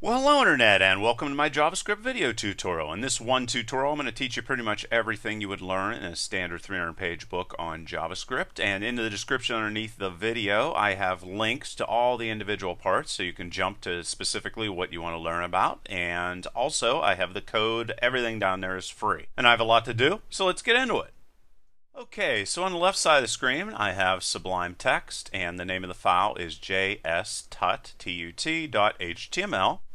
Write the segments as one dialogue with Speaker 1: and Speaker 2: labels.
Speaker 1: Well, hello Internet, and welcome to my JavaScript video tutorial. In this one tutorial, I'm going to teach you pretty much everything you would learn in a standard 300-page book on JavaScript. And in the description underneath the video, I have links to all the individual parts so you can jump to specifically what you want to learn about. And also, I have the code. Everything down there is free. And I have a lot to do, so let's get into it. Okay, so on the left side of the screen, I have Sublime Text, and the name of the file is jstut.html,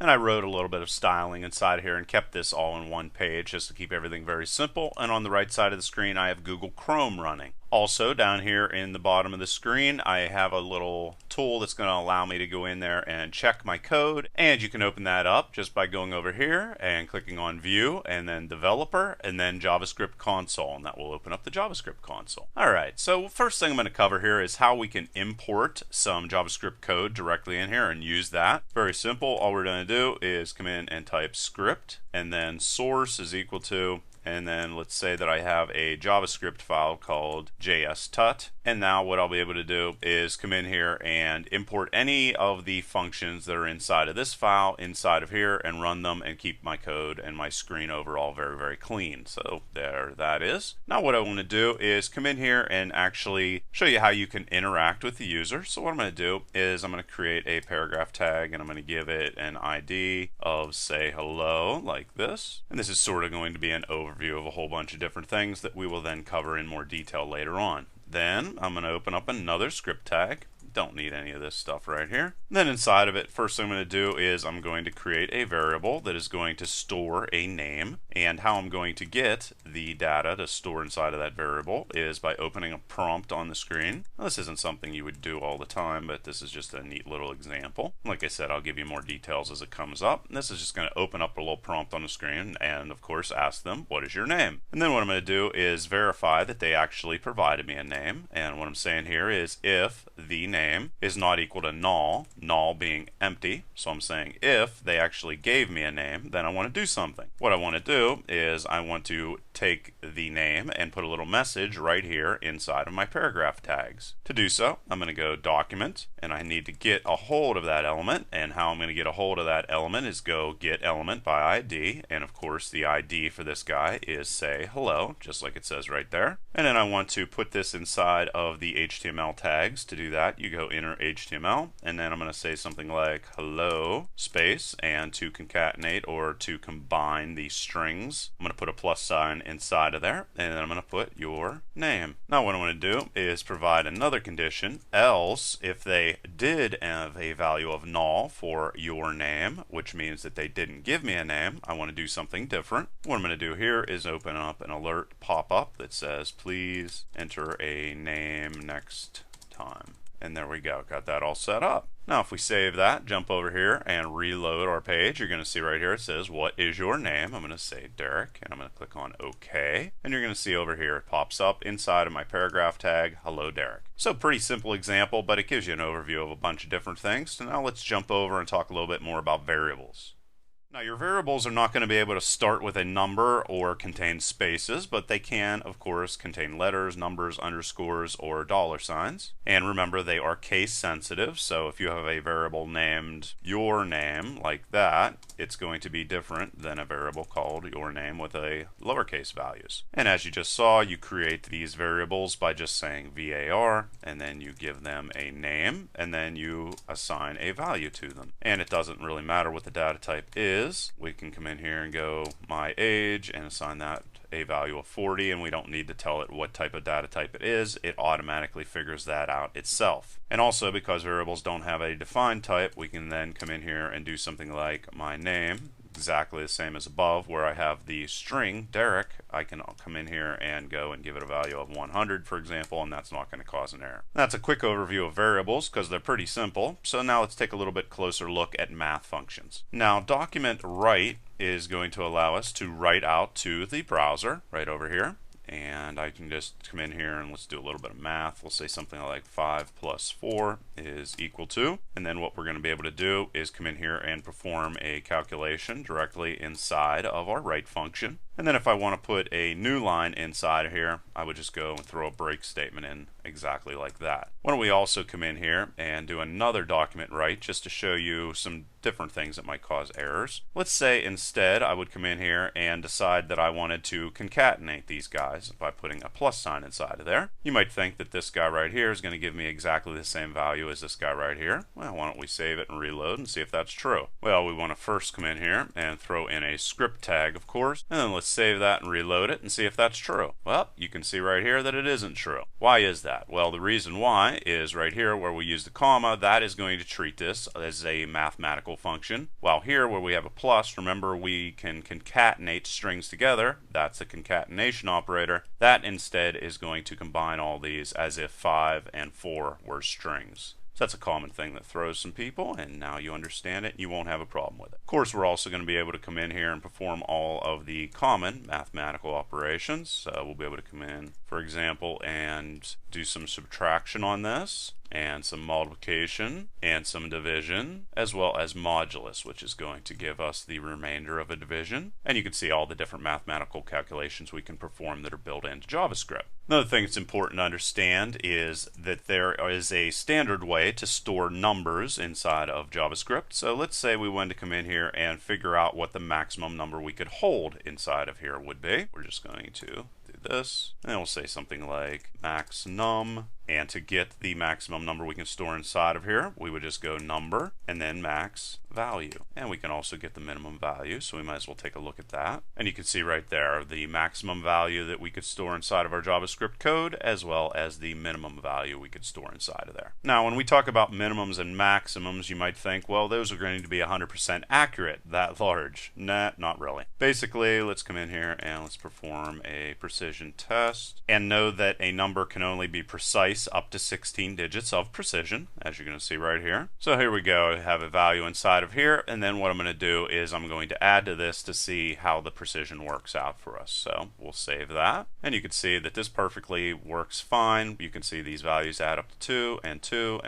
Speaker 1: and I wrote a little bit of styling inside here and kept this all in one page just to keep everything very simple. And on the right side of the screen, I have Google Chrome running. Also, down here in the bottom of the screen, I have a little tool that's going to allow me to go in there and check my code. And you can open that up just by going over here and clicking on View, and then Developer, and then JavaScript Console, and that will open up the JavaScript console. Alright, so first thing I'm going to cover here is how we can import some JavaScript code directly in here and use that. Very simple. All we're going to do is come in and type script, and then source is equal to, and then let's say that I have a JavaScript file called jstut, and now what I'll be able to do is come in here and import any of the functions that are inside of this file inside of here and run them and keep my code and my screen overall very, very clean. So there that is. Now what I want to do is come in here and actually show you how you can interact with the user. So what I'm going to do is I'm going to create a paragraph tag, and I'm going to give it an ID of say hello like this. And this is sort of going to be an overview of a whole bunch of different things that we will then cover in more detail later on. Then I'm going to open up another script tag. Don't need any of this stuff right here. Then inside of it, first thing I'm going to do is I'm going to create a variable that is going to store a name, and how I'm going to get the data to store inside of that variable is by opening a prompt on the screen. Now, this isn't something you would do all the time, but this is just a neat little example. Like I said, I'll give you more details as it comes up. And this is just going to open up a little prompt on the screen and of course ask them, what is your name? And then what I'm going to do is verify that they actually provided me a name. And what I'm saying here is if the name is not equal to null, null being empty. So I'm saying if they actually gave me a name, then I want to do something. What I want to do is I want to take the name and put a little message right here inside of my paragraph tags. To do so, I'm going to go document, and I need to get a hold of that element. And how I'm going to get a hold of that element is go get element by ID. And of course the ID for this guy is say hello, just like it says right there. And then I want to put this inside of the HTML tags. To do that, you go enter HTML, and then I'm going to say something like hello space, and to concatenate or to combine the strings, I'm going to put a plus sign inside of there, and then I'm going to put your name. Now what I'm going to do is provide another condition, else if they did have a value of null for your name, which means that they didn't give me a name, I want to do something different. What I'm going to do here is open up an alert pop-up that says please enter a name next time. And there we go, got that all set up. Now if we save that, jump over here and reload our page, you're going to see right here it says what is your name. I'm going to say Derek, and I'm going to click on OK, and you're going to see over here it pops up inside of my paragraph tag, hello Derek. So pretty simple example, but it gives you an overview of a bunch of different things. So now let's jump over and talk a little bit more about variables. Now your variables are not going to be able to start with a number or contain spaces, but they can of course contain letters, numbers, underscores, or dollar signs. And remember, they are case sensitive, so if you have a variable named your name like that, it's going to be different than a variable called your name with a lowercase values. And as you just saw, you create these variables by just saying var, and then you give them a name, and then you assign a value to them. And it doesn't really matter what the data type is. We can come in here and go my age and assign that a value of 40, and we don't need to tell it what type of data type it is. It automatically figures that out itself. And also, because variables don't have a defined type, we can then come in here and do something like my name, exactly the same as above, where I have the string Derek. I can come in here and go and give it a value of 100, for example, and that's not going to cause an error. That's a quick overview of variables because they're pretty simple. So now let's take a little bit closer look at math functions. Now document write is going to allow us to write out to the browser right over here. And I can just come in here and let's do a little bit of math. We'll say something like 5 plus 4 is equal to, and then what we're going to be able to do is come in here and perform a calculation directly inside of our write function. And then if I want to put a new line inside of here, I would just go and throw a break statement in exactly like that. Why don't we also come in here and do another document write just to show you some different things that might cause errors. Let's say instead I would come in here and decide that I wanted to concatenate these guys by putting a plus sign inside of there. You might think that this guy right here is going to give me exactly the same value as this guy right here. Well, why don't we save it and reload and see if that's true? Well, we want to first come in here and throw in a script tag, of course, and then let's save that and reload it and see if that's true. Well, you can see right here that it isn't true. Why is that? Well, the reason why is right here where we use the comma, that is going to treat this as a mathematical function, while here where we have a plus, remember we can concatenate strings together, that's a concatenation operator, that instead is going to combine all these as if 5 and 4 were strings. So that's a common thing that throws some people, and now you understand it and you won't have a problem with it. Of course, we're also going to be able to come in here and perform all of the common mathematical operations. We'll be able to come in, for example, and do some subtraction on this, and some multiplication, and some division, as well as modulus, which is going to give us the remainder of a division. And you can see all the different mathematical calculations we can perform that are built into JavaScript. Another thing that's important to understand is that there is a standard way to store numbers inside of JavaScript. So let's say we wanted to come in here and figure out what the maximum number we could hold inside of here would be. We're just going to do this, and we'll say something like max num, and to get the maximum number we can store inside of here, we would just go number and then max value. And we can also get the minimum value, so we might as well take a look at that. And you can see right there the maximum value that we could store inside of our JavaScript code, as well as the minimum value we could store inside of there. Now, when we talk about minimums and maximums, you might think, well, those are going to be 100% accurate, that large. Nah, not really. Basically, let's come in here and let's perform a precision test, and know that a number can only be precise up to 16 digits of precision, as you're going to see right here. So here we go, I have a value inside of here, and then what I'm going to do is I'm going to add to this to see how the precision works out for us. So we'll save that, and you can see that this perfectly works fine. You can see these values add up to 2 and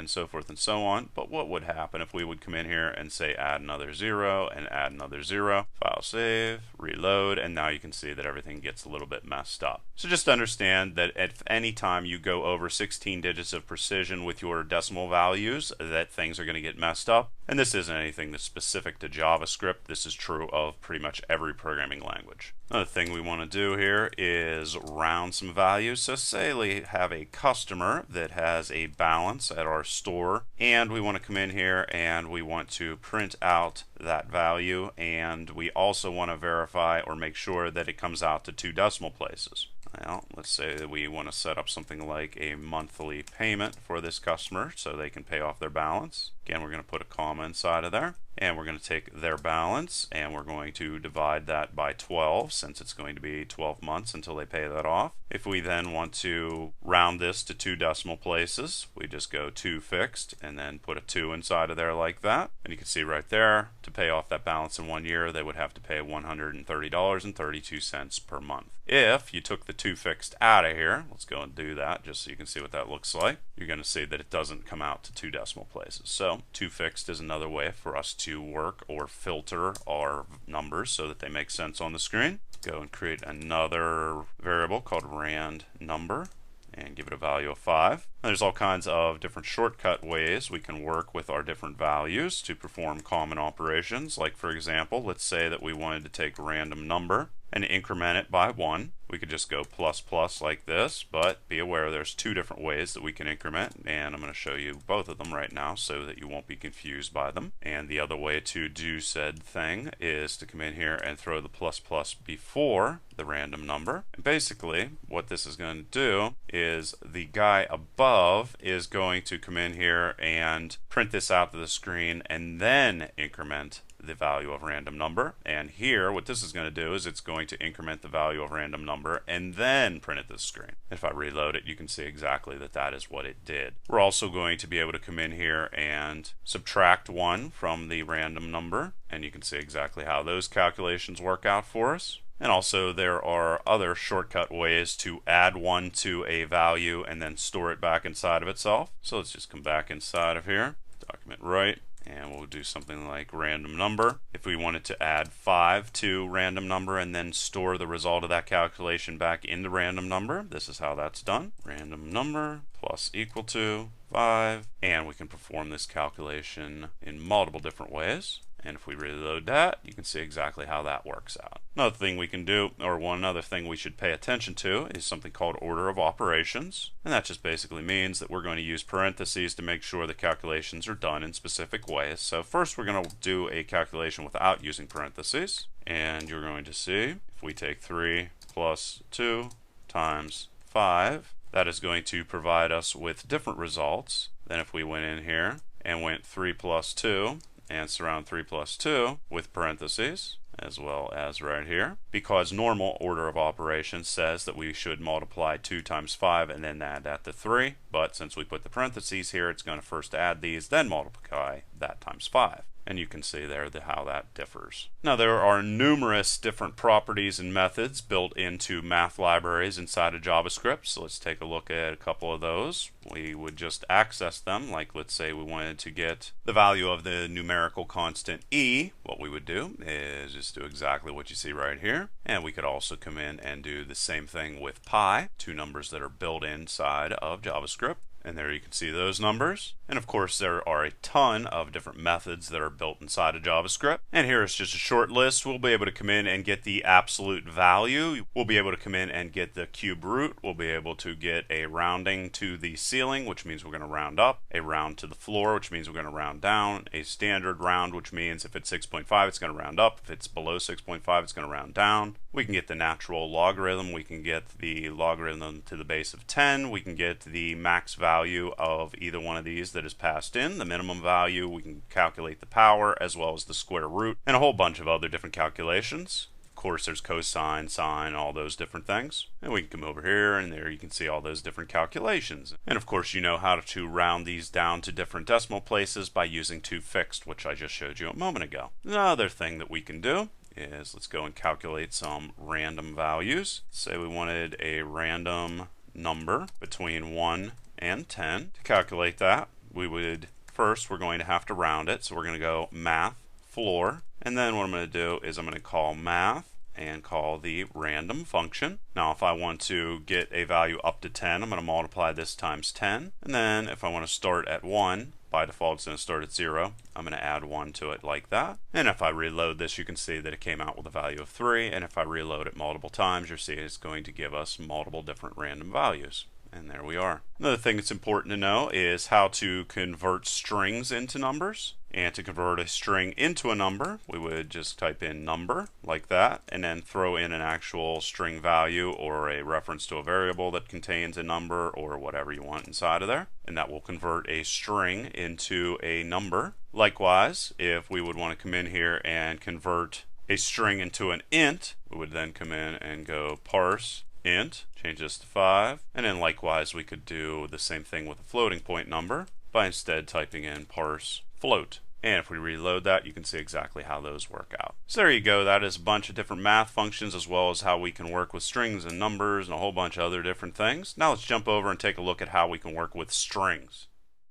Speaker 1: so forth and so on. But what would happen if we would come in here and say add another 0 and add another 0, file save, reload, and now you can see that everything gets a little bit messed up. So just understand that at any time you go over 16 digits of precision with your decimal values, that things are going to get messed up. And this isn't anything that's specific to JavaScript. This is true of pretty much every programming language. Another thing we want to do here is round some values. So say we have a customer that has a balance at our store, and we want to come in here and we want to print out that value, and we also want to verify or make sure that it comes out to 2 decimal places. Well, let's say that we want to set up something like a monthly payment for this customer so they can pay off their balance. Again, we're going to put a comma inside of there, and we're going to take their balance and we're going to divide that by 12, since it's going to be 12 months until they pay that off. If we then want to round this to 2 decimal places, we just go 2 fixed and then put a 2 inside of there like that. And you can see right there, to pay off that balance in 1 year, they would have to pay $130.32 per month. If you took the 2 fixed out of here, let's go and do that just so you can see what that looks like. You're going to see that it doesn't come out to 2 decimal places. So 2 fixed is another way for us to work or filter our numbers so that they make sense on the screen. Go and create another variable called rand number and give it a value of 5. There's all kinds of different shortcut ways we can work with our different values to perform common operations. Like, for example, let's say that we wanted to take random number and increment it by 1. We could just go plus plus like this, but be aware there's 2 different ways that we can increment, and I'm going to show you both of them right now so that you won't be confused by them. And the other way to do said thing is to come in here and throw the plus plus before the random number. And basically what this is going to do is the guy above is going to come in here and print this out to the screen and then increment the value of random number. And here what this is going to do is it's going to increment the value of random number and then print it to the screen. If I reload it, you can see exactly that that is what it did. We're also going to be able to come in here and subtract 1 from the random number, and you can see exactly how those calculations work out for us. And also there are other shortcut ways to add 1 to a value and then store it back inside of itself. So let's just come back inside of here, document write, and we'll do something like random number. If we wanted to add 5 to random number and then store the result of that calculation back into random number, this is how that's done. Random number plus equal to 5, and we can perform this calculation in multiple different ways. And if we reload that, you can see exactly how that works out. Another thing we can do, or one other thing we should pay attention to, is something called order of operations. And that just basically means that we're going to use parentheses to make sure the calculations are done in specific ways. So first we're going to do a calculation without using parentheses. And you're going to see, if we take 3 plus 2 times 5, that is going to provide us with different results than if we went in here and went 3 plus 2 and surround 3 plus 2 with parentheses, as well as right here, because normal order of operations says that we should multiply 2 times 5 and then add that to 3, but since we put the parentheses here, it's going to first add these, then multiply that times 5. And you can see there how that differs. Now there are numerous different properties and methods built into math libraries inside of JavaScript, so let's take a look at a couple of those. We would just access them, like let's say we wanted to get the value of the numerical constant e. What we would do is just do exactly what you see right here, and we could also come in and do the same thing with pi, two numbers that are built inside of JavaScript. And there you can see those numbers. And of course there are a ton of different methods that are built inside of JavaScript. And here is just a short list. We'll be able to come in and get the absolute value. We'll be able to come in and get the cube root. We'll be able to get a rounding to the ceiling, which means we're going to round up. A round to the floor, which means we're going to round down. A standard round, which means if it's 6.5, it's going to round up. If it's below 6.5, it's going to round down. We can get the natural logarithm. We can get the logarithm to the base of 10. We can get the max value of either one of these that is passed in. The minimum value, we can calculate the power as well as the square root and a whole bunch of other different calculations. Of course, there's cosine, sine, all those different things. And we can come over here and there you can see all those different calculations. And of course, you know how to round these down to different decimal places by using 2fixed, which I just showed you a moment ago. Another thing that we can do is let's go and calculate some random values. Say we wanted a random number between 1 and 10. To calculate that, we would first, we're going to have to round it. So we're going to go math floor, and then what I'm going to do is I'm going to call math and call the random function. Now if I want to get a value up to 10, I'm going to multiply this times 10, and then if I want to start at 1, by default it's going to start at 0. I'm going to add 1 to it like that. And if I reload this, you can see that it came out with a value of 3. And if I reload it multiple times, you'll see it's going to give us multiple different random values. And there we are. Another thing that's important to know is how to convert strings into numbers. And to convert a string into a number, we would just type in number like that, and then throw in an actual string value or a reference to a variable that contains a number or whatever you want inside of there. And that will convert a string into a number. Likewise, if we would want to come in here and convert a string into an int, we would then come in and go parse int, change this to 5, and then likewise we could do the same thing with a floating point number by instead typing in parse float. And if we reload that, you can see exactly how those work out. So there you go. That is a bunch of different math functions as well as how we can work with strings and numbers and a whole bunch of other different things. Now let's jump over and take a look at how we can work with strings.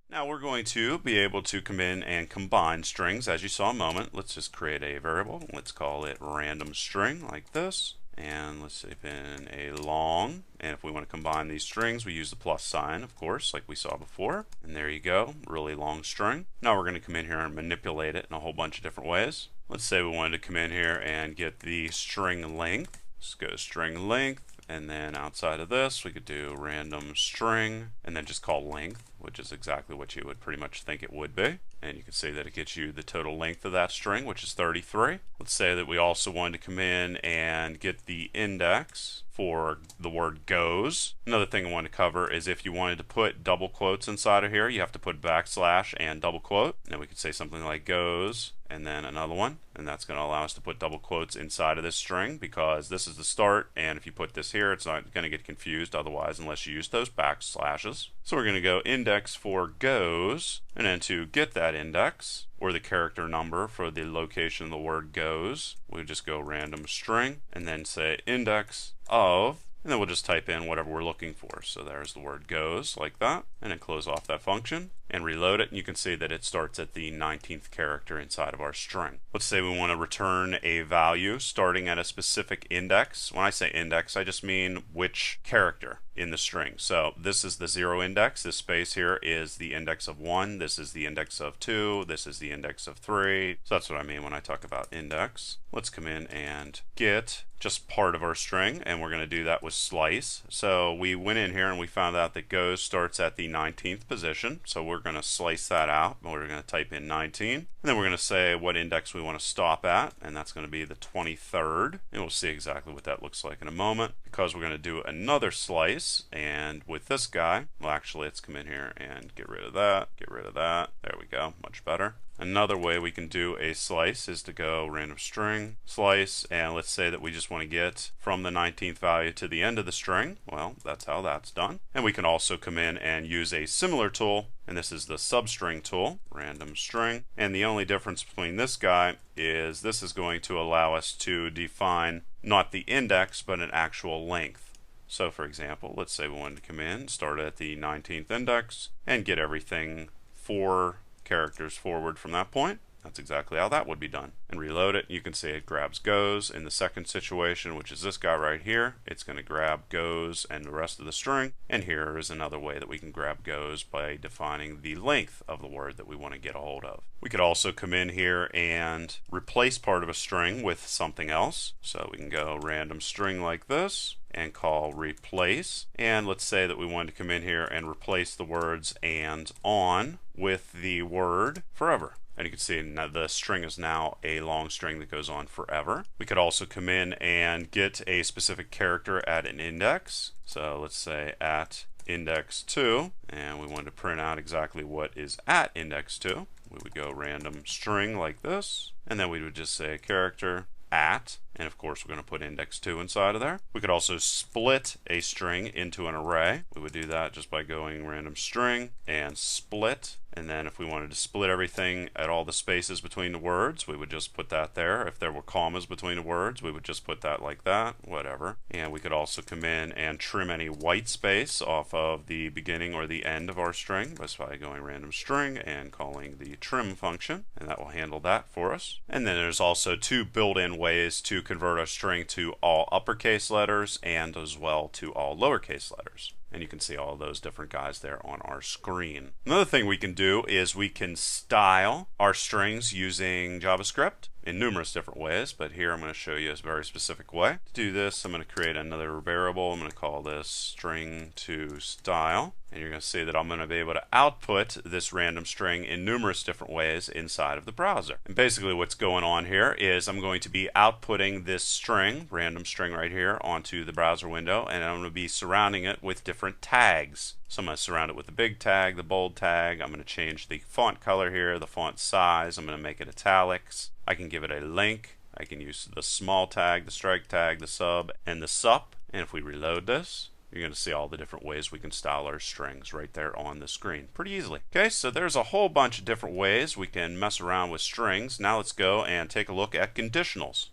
Speaker 1: Now we're going to be able to come in and combine strings as you saw a moment. Let's just create a variable. Let's call it random string like this. And let's type in a long, and if we want to combine these strings we use the plus sign, of course, like we saw before. And there you go, really long string. Now we're going to come in here and manipulate it in a whole bunch of different ways. Let's say we wanted to come in here and get the string length. Let's go to string length, and then outside of this we could do random string and then just call length, which is exactly what you would pretty much think it would be. And you can see that it gets you the total length of that string, which is 33. Let's say that we also wanted to come in and get the index for the word goes. Another thing I want to cover is if you wanted to put double quotes inside of here, you have to put backslash and double quote. And we could say something like goes and then another one, and that's going to allow us to put double quotes inside of this string because this is the start, and if you put this here it's not going to get confused otherwise unless you use those backslashes. So we're going to go index for goes, and then to get that index or the character number for the location of the word goes, we just go random string and then say index of, and then we'll just type in whatever we're looking for. So there's the word goes like that, and then close off that function. and reload it, and you can see that it starts at the 19th character inside of our string. Let's say we want to return a value starting at a specific index. When I say index, I just mean which character in the string. So this is the 0 index. This space here is the index of 1. This is the index of 2. This is the index of 3. So that's what I mean when I talk about index. Let's come in and get just part of our string, and we're going to do that with slice. So we went in here and we found out that goes starts at the 19th position. So we're going to slice that out, and we're going to type in 19. And then we're going to say what index we want to stop at, and that's going to be the 23rd. And we'll see exactly what that looks like in a moment, because we're going to do another slice. And with this guy, well, actually, let's come in here and get rid of that, get rid of that. There we go, much better. Another way we can do a slice is to go random string, slice, and let's say that we just want to get from the 19th value to the end of the string. Well, that's how that's done. And we can also come in and use a similar tool, and this is the substring tool, random string. And the only difference between this guy is this is going to allow us to define not the index, but an actual length. So for example, let's say we wanted to come in, start at the 19th index, and get everything 4 characters forward from that point. That's exactly how that would be done. And reload it, you can see it grabs goes. In the second situation, which is this guy right here, it's going to grab goes and the rest of the string. And here is another way that we can grab goes by defining the length of the word that we want to get a hold of. We could also come in here and replace part of a string with something else. So we can go random string like this and call replace. And let's say that we wanted to come in here and replace the words and on with the word forever. And you can see now the string is now a long string that goes on forever. We could also come in and get a specific character at an index. So let's say at index 2, and we want to print out exactly what is at index 2. We would go random string like this, and then we would just say character at, and of course we're going to put index 2 inside of there. We could also split a string into an array. We would do that just by going random string and split, and then if we wanted to split everything at all the spaces between the words, we would just put that there. If there were commas between the words, we would just put that like that, whatever. And we could also come in and trim any white space off of the beginning or the end of our string just by going random string and calling the trim function, and that will handle that for us. And then there's also 2 built-in ways to convert our string to all uppercase letters and as well to all lowercase letters. And you can see all those different guys there on our screen. Another thing we can do is we can style our strings using JavaScript in numerous different ways, but here I'm going to show you a very specific way. To do this, I'm going to create another variable. I'm going to call this string to style. And you're going to see that I'm going to be able to output this random string in numerous different ways inside of the browser. And basically what's going on here is I'm going to be outputting this string, random string right here, onto the browser window, and I'm going to be surrounding it with different tags. So I'm going to surround it with the big tag, the bold tag. I'm going to change the font color here, the font size. I'm going to make it italics. I can give it a link. I can use the small tag, the strike tag, the sub, and the sup. And if we reload this, you're going to see all the different ways we can style our strings right there on the screen pretty easily. Okay, so there's a whole bunch of different ways we can mess around with strings. Now let's go and take a look at conditionals.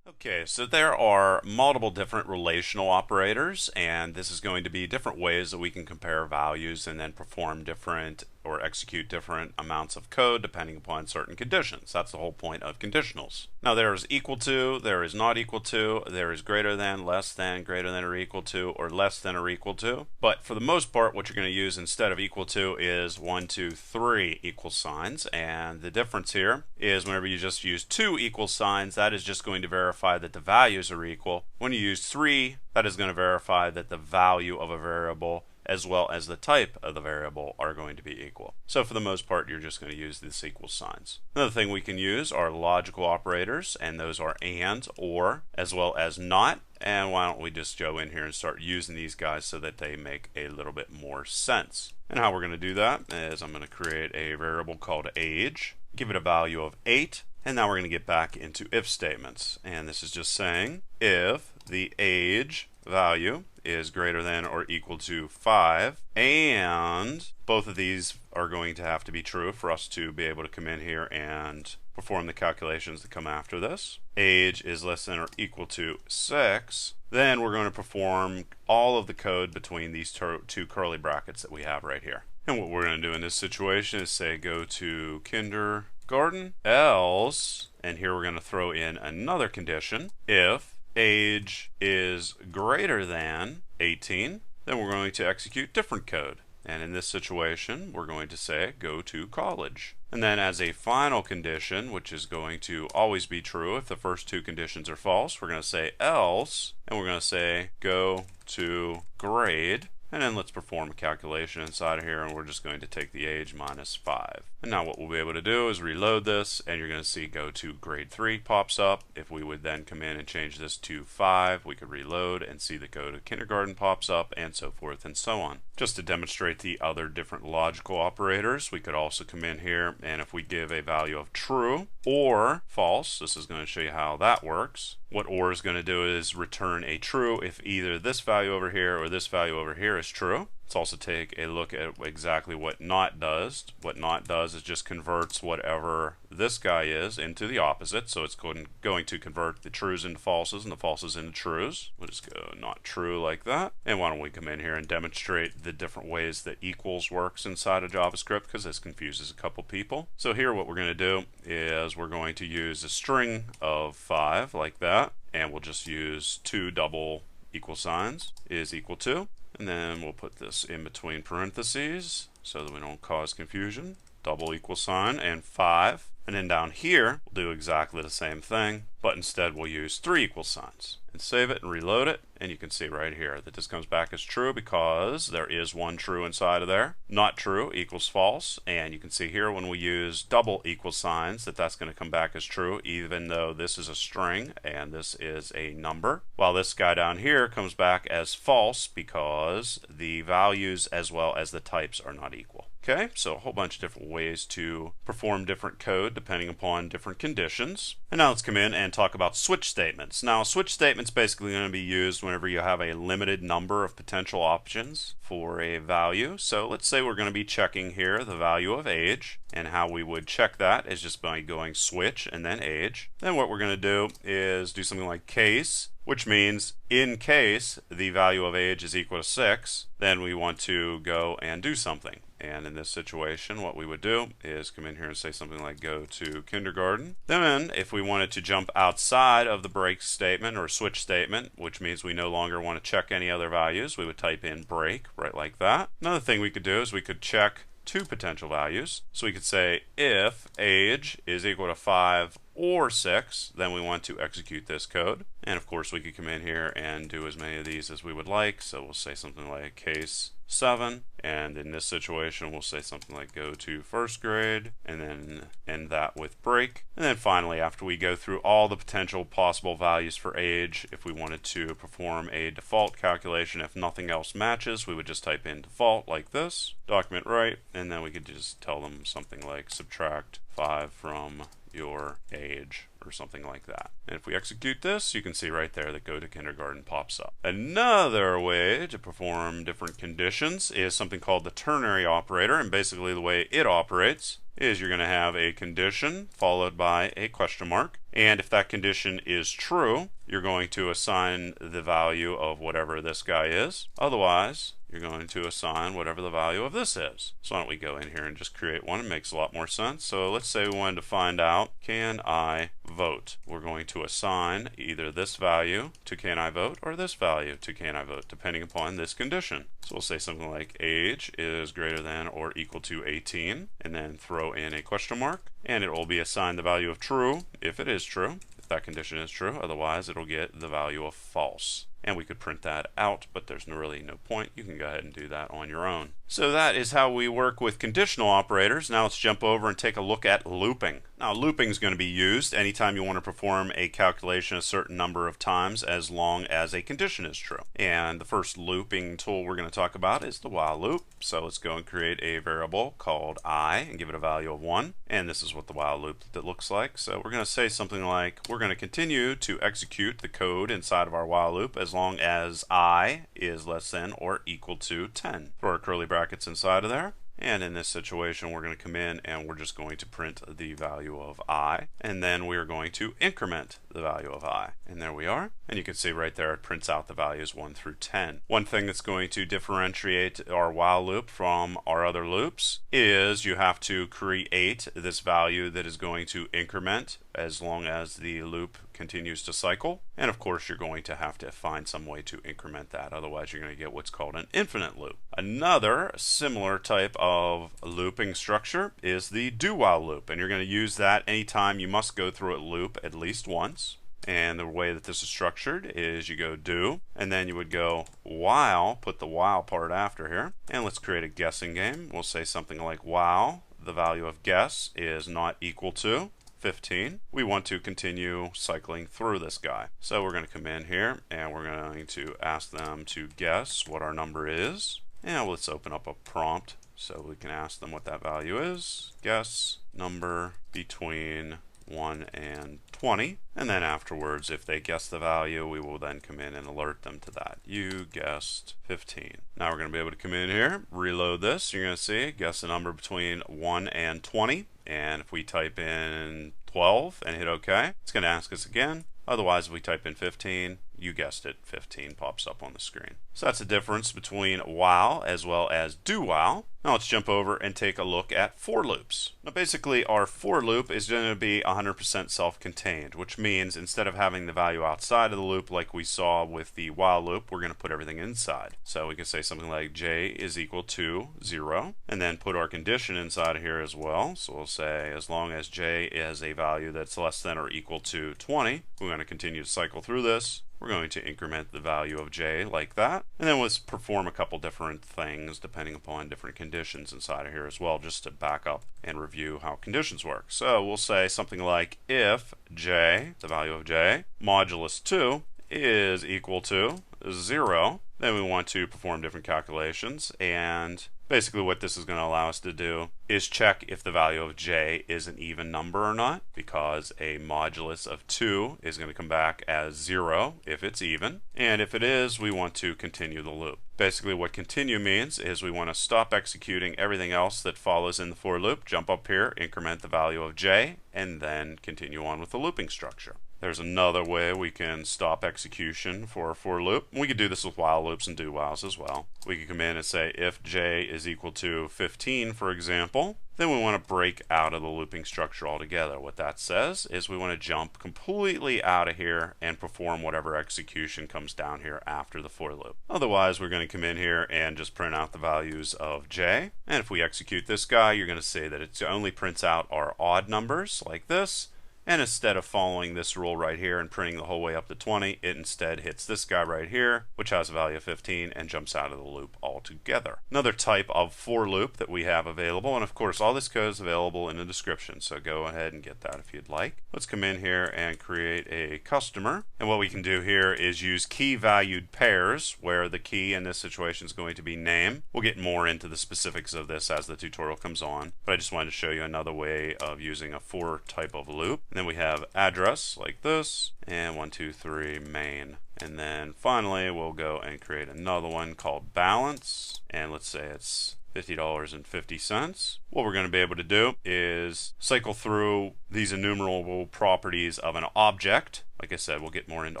Speaker 1: Okay, so there are multiple different relational operators, and this is going to be different ways that we can compare values and then perform different or execute different amounts of code depending upon certain conditions. That's the whole point of conditionals. Now there is equal to, there is not equal to, there is greater than, less than, greater than or equal to, or less than or equal to. But for the most part, what you're going to use instead of equal to is 1, 2, 3 equal signs. And the difference here is whenever you just use 2 equal signs, that is just going to verify that the values are equal. When you use 3, that is going to verify that the value of a variable as well as the type of the variable are going to be equal. So for the most part, you're just going to use these equal signs. Another thing we can use are logical operators, and those are and, or, as well as not. And why don't we just go in here and start using these guys so that they make a little bit more sense. And how we're going to do that is I'm going to create a variable called age, give it a value of 8, and now we're going to get back into if statements. And this is just saying if the age value is greater than or equal to 5, and both of these are going to have to be true for us to be able to come in here and perform the calculations that come after this. Age is less than or equal to 6, then we're going to perform all of the code between these two curly brackets that we have right here. And what we're going to do in this situation is say go to kindergarten, else, and here we're going to throw in another condition. If age is greater than 18, then we're going to execute different code. And in this situation, we're going to say go to college. And then as a final condition, which is going to always be true if the first two conditions are false, we're going to say else, and we're going to say go to grade. And then let's perform a calculation inside of here, and we're just going to take the age minus 5. And now what we'll be able to do is reload this, and you're going to see go to grade 3 pops up. If we would then come in and change this to 5, we could reload and see the go to kindergarten pops up, and so forth and so on. Just to demonstrate the other different logical operators, we could also come in here, and if we give a value of true or false, this is going to show you how that works. What OR is going to do is return a true if either this value over here or this value over here is true. Let's also take a look at exactly what not does. What not does is just converts whatever this guy is into the opposite. So it's going to convert the trues into falses and the falses into trues. We'll just go not true like that. And why don't we come in here and demonstrate the different ways that equals works inside of JavaScript, because this confuses a couple people. So here what we're going to do is we're going to use a string of 5 like that, and we'll just use 2 double equal signs is equal to. And then we'll put this in between parentheses so that we don't cause confusion. Double equal sign and 5. And then down here, we'll do exactly the same thing, but instead we'll use 3 equal signs. And save it and reload it, and you can see right here that this comes back as true because there is one true inside of there. Not true equals false, and you can see here when we use double equal signs that that's going to come back as true, even though this is a string and this is a number. While this guy down here comes back as false because the values as well as the types are not equal. Okay, so a whole bunch of different ways to perform different code depending upon different conditions. And now let's come in and talk about switch statements. Now, switch statements basically going to be used whenever you have a limited number of potential options for a value. So let's say we're going to be checking here the value of age, and how we would check that is just by going switch and then age. Then what we're going to do is do something like case, which means in case the value of age is equal to 6, then we want to go and do something. And in this situation, what we would do is come in here and say something like go to kindergarten. Then if we wanted to jump outside of the break statement or switch statement, which means we no longer want to check any other values, we would type in break right like that. Another thing we could do is we could check 2 potential values. So we could say if age is equal to 5 or 6, then we want to execute this code. And of course we could come in here and do as many of these as we would like. So we'll say something like case 7, and in this situation we'll say something like go to first grade, and then end that with break. And then finally, after we go through all the potential possible values for age, if we wanted to perform a default calculation, if nothing else matches, we would just type in default like this, document right, and then we could just tell them something like subtract 5 from your age or something like that. And if we execute this, you can see right there that go to kindergarten pops up. Another way to perform different conditions is something called the ternary operator, and basically the way it operates is you're going to have a condition followed by a question mark, and if that condition is true, you're going to assign the value of whatever this guy is. Otherwise, you're going to assign whatever the value of this is. So why don't we go in here and just create one? It makes a lot more sense. So let's say we wanted to find out, can I vote? We're going to assign either this value to can I vote or this value to can I vote, depending upon this condition. So we'll say something like age is greater than or equal to 18, and then throw in a question mark, and it will be assigned the value of true if it is true, if that condition is true. Otherwise, it'll get the value of false. And we could print that out, but there's really no point. You can go ahead and do that on your own. So that is how we work with conditional operators. Now let's jump over and take a look at looping. Now looping is going to be used anytime you want to perform a calculation a certain number of times as long as a condition is true. And the first looping tool we're going to talk about is the while loop. So let's go and create a variable called I and give it a value of 1. And this is what the while loop that looks like. So we're going to say something like we're going to continue to execute the code inside of our while loop as long as I is less than or equal to 10. Throw our curly brackets inside of there. And in this situation, we're going to come in and we're just going to print the value of I. And then we're going to increment the value of I. And there we are. And you can see right there it prints out the values 1 through 10. One thing that's going to differentiate our while loop from our other loops is you have to create this value that is going to increment as long as the loop continues to cycle. And of course you're going to have to find some way to increment that, otherwise you're going to get what's called an infinite loop. Another similar type of looping structure is the do while loop, and you're going to use that anytime you must go through a loop at least once. And the way that this is structured is you go do, and then you would go while, put the while part after here, and let's create a guessing game. We'll say something like while the value of guess is not equal to 15. We want to continue cycling through this guy. So we're going to come in here and we're going to ask them to guess what our number is. And let's open up a prompt so we can ask them what that value is. Guess number between 1 and 20, and then afterwards if they guess the value we will then come in and alert them to that. You guessed 15. Now we're going to be able to come in here, reload this. You're going to see guess a number between 1 and 20, and if we type in 12 and hit OK, it's going to ask us again. Otherwise, if we type in 15, you guessed it, 15 pops up on the screen. So that's the difference between while as well as do while. Now let's jump over and take a look at for loops. Now basically our for loop is going to be 100% self-contained, which means instead of having the value outside of the loop like we saw with the while loop, we're going to put everything inside. So we can say something like j is equal to 0, and then put our condition inside of here as well. So we'll say as long as j is a value that's less than or equal to 20, we're going to continue to cycle through this. We're going to increment the value of j like that, and then let's perform a couple different things depending upon different conditions inside of here as well, just to back up and review how conditions work. So we'll say something like if j, the value of j, modulus 2 is equal to 0, then we want to perform different calculations, and basically what this is going to allow us to do is check if the value of j is an even number or not, because a modulus of 2 is going to come back as 0 if it's even, and if it is, we want to continue the loop. Basically what continue means is we want to stop executing everything else that follows in the for loop, jump up here, increment the value of j, and then continue on with the looping structure. There's another way we can stop execution for a for loop. We could do this with while loops and do whiles as well. We could come in and say if j is equal to 15, for example, then we want to break out of the looping structure altogether. What that says is we want to jump completely out of here and perform whatever execution comes down here after the for loop. Otherwise, we're going to come in here and just print out the values of j. And if we execute this guy, you're going to see that it only prints out our odd numbers like this. And instead of following this rule right here and printing the whole way up to 20, it instead hits this guy right here, which has a value of 15, and jumps out of the loop altogether. Another type of for loop that we have available, and of course all this code is available in the description, so go ahead and get that if you'd like. Let's come in here and create a customer, and what we can do here is use key valued pairs, where the key in this situation is going to be name. We'll get more into the specifics of this as the tutorial comes on, but I just wanted to show you another way of using a for type of loop. And then we have address like this, and 1, 2, 3 main. And then finally we'll go and create another one called balance, and let's say it's $50.50. What we're going to be able to do is cycle through these enumerable properties of an object. Like I said, we'll get more into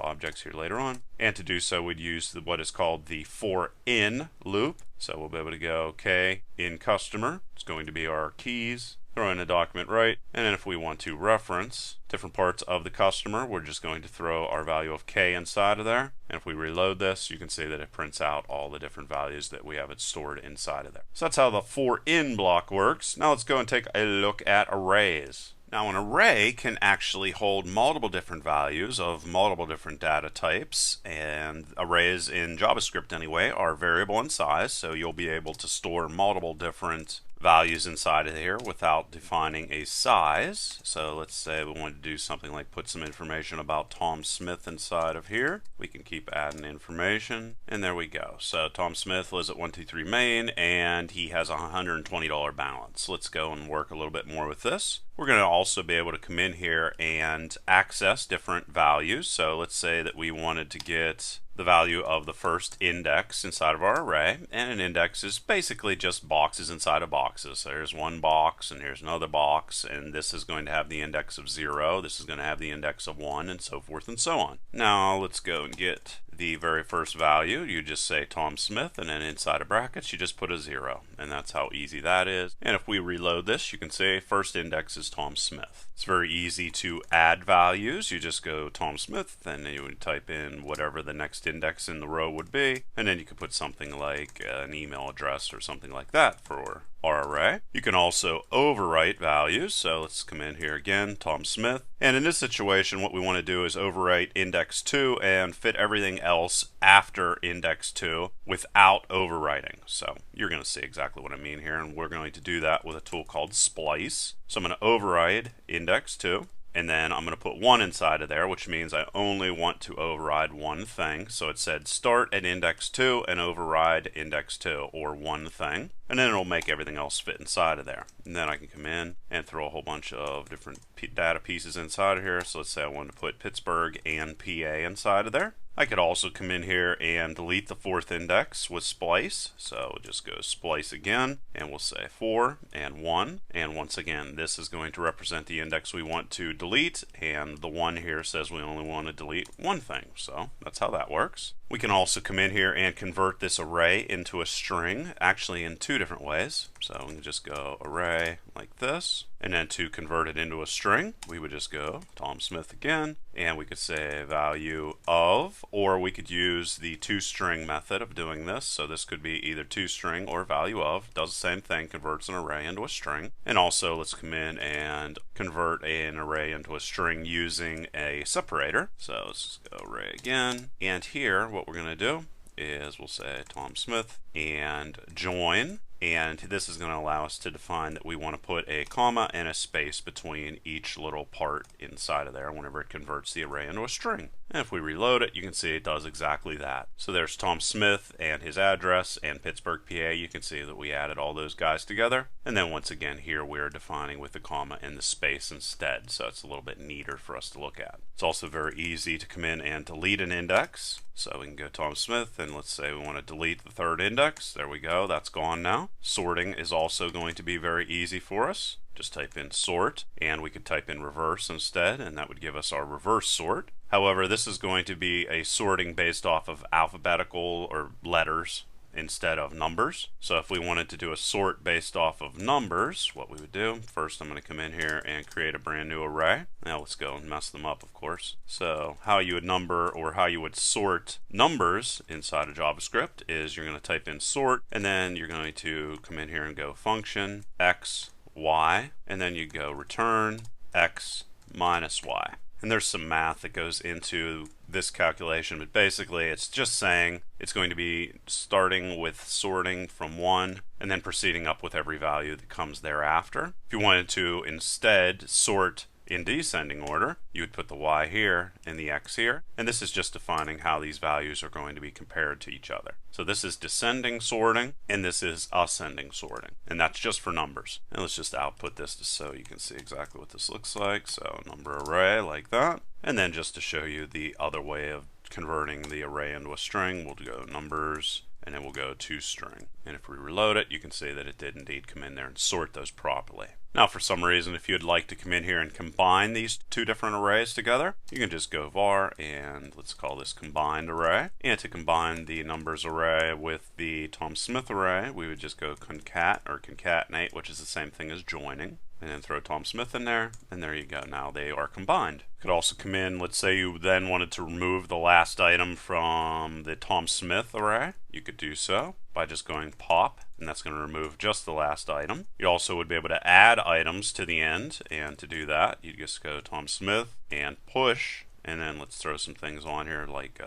Speaker 1: objects here later on. And to do so, we'd use what is called the for in loop. So we'll be able to go okay in customer. It's going to be our keys. Throw in a document right, and then if we want to reference different parts of the customer, we're just going to throw our value of k inside of there. And if we reload this, you can see that it prints out all the different values that we have it stored inside of there. So that's how the for in block works. Now let's go and take a look at arrays. Now an array can actually hold multiple different values of multiple different data types, and arrays in JavaScript anyway are variable in size, so you'll be able to store multiple different values inside of here without defining a size. So let's say we want to do something like put some information about Tom Smith inside of here. We can keep adding information, and there we go. So Tom Smith lives at 123 Main, and he has a $120 balance. Let's go and work a little bit more with this. We're going to also be able to come in here and access different values. So let's say that we wanted to get the value of the first index inside of our array, and an index is basically just boxes inside of boxes. So here's one box, and here's another box, and this is going to have the index of 0, this is going to have the index of 1, and so forth and so on. Now let's go and get the very first value. You just say Tom Smith, and then inside of brackets you just put a 0, and that's how easy that is. And if we reload this, you can say first index is Tom Smith. It's very easy to add values. You just go Tom Smith, and then you would type in whatever the next index in the row would be, and then you could put something like an email address or something like that for our array. You can also overwrite values. So let's come in here again, Tom Smith. And in this situation, what we want to do is overwrite index 2 and fit everything else after index 2 without overwriting. So you're going to see exactly what I mean here, and we're going to do that with a tool called splice. So I'm going to override index 2. And then I'm going to put 1 inside of there, which means I only want to override one thing. So it said start at index 2 and override index 2, or one thing. And then it'll make everything else fit inside of there. And then I can come in and throw a whole bunch of different data pieces inside of here. So let's say I wanted to put Pittsburgh and PA inside of there. I could also come in here and delete the 4th index with splice. So we'll just go splice again, and we'll say 4 and 1. And once again, this is going to represent the index we want to delete, and the 1 here says we only want to delete one thing. So that's how that works. We can also come in here and convert this array into a string, actually in 2 different ways. So we can just go array like this, and then to convert it into a string, we would just go Tom Smith again, and we could say value of, or we could use the toString method of doing this. So this could be either toString or value of, does the same thing, converts an array into a string. And also let's come in and convert an array into a string using a separator. So let's just go array again, and here what we're going to do is we'll say Tom Smith and join. And this is going to allow us to define that we want to put a comma and a space between each little part inside of there whenever it converts the array into a string. And if we reload it, you can see it does exactly that. So there's Tom Smith and his address and Pittsburgh, PA. You can see that we added all those guys together. And then once again here we're defining with the comma and the space instead. So it's a little bit neater for us to look at. It's also very easy to come in and delete an index. So we can go Tom Smith, and let's say we want to delete the 3rd index. There we go, that's gone now. Sorting is also going to be very easy for us. Just type in sort, and we could type in reverse instead, and that would give us our reverse sort. However, this is going to be a sorting based off of alphabetical or letters instead of numbers. So if we wanted to do a sort based off of numbers, what we would do, first I'm going to come in here and create a brand new array. Now let's go and mess them up, of course. So how you would number, or how you would sort numbers inside of JavaScript is you're going to type in sort, and then you're going to come in here and go function x, y, and then you go return x minus y. And there's some math that goes into this calculation, but basically it's just saying it's going to be starting with sorting from 1 and then proceeding up with every value that comes thereafter. If you wanted to instead sort in descending order, you would put the y here and the x here, and this is just defining how these values are going to be compared to each other. So this is descending sorting, and this is ascending sorting, and that's just for numbers. And let's just output this just so you can see exactly what this looks like. So number array like that, and then just to show you the other way of converting the array into a string, we'll go numbers, and then we'll go toString. And if we reload it, you can see that it did indeed come in there and sort those properly. Now for some reason, if you'd like to come in here and combine these 2 different arrays together, you can just go var, and let's call this combined array. And to combine the numbers array with the Tom Smith array, we would just go concat or concatenate, which is the same thing as joining. And then throw Tom Smith in there, and there you go. Now they are combined. You could also come in, let's say you then wanted to remove the last item from the Tom Smith array. You could do so by just going pop, and that's going to remove just the last item. You also would be able to add items to the end, and to do that, you just go Tom Smith and push, and then let's throw some things on here like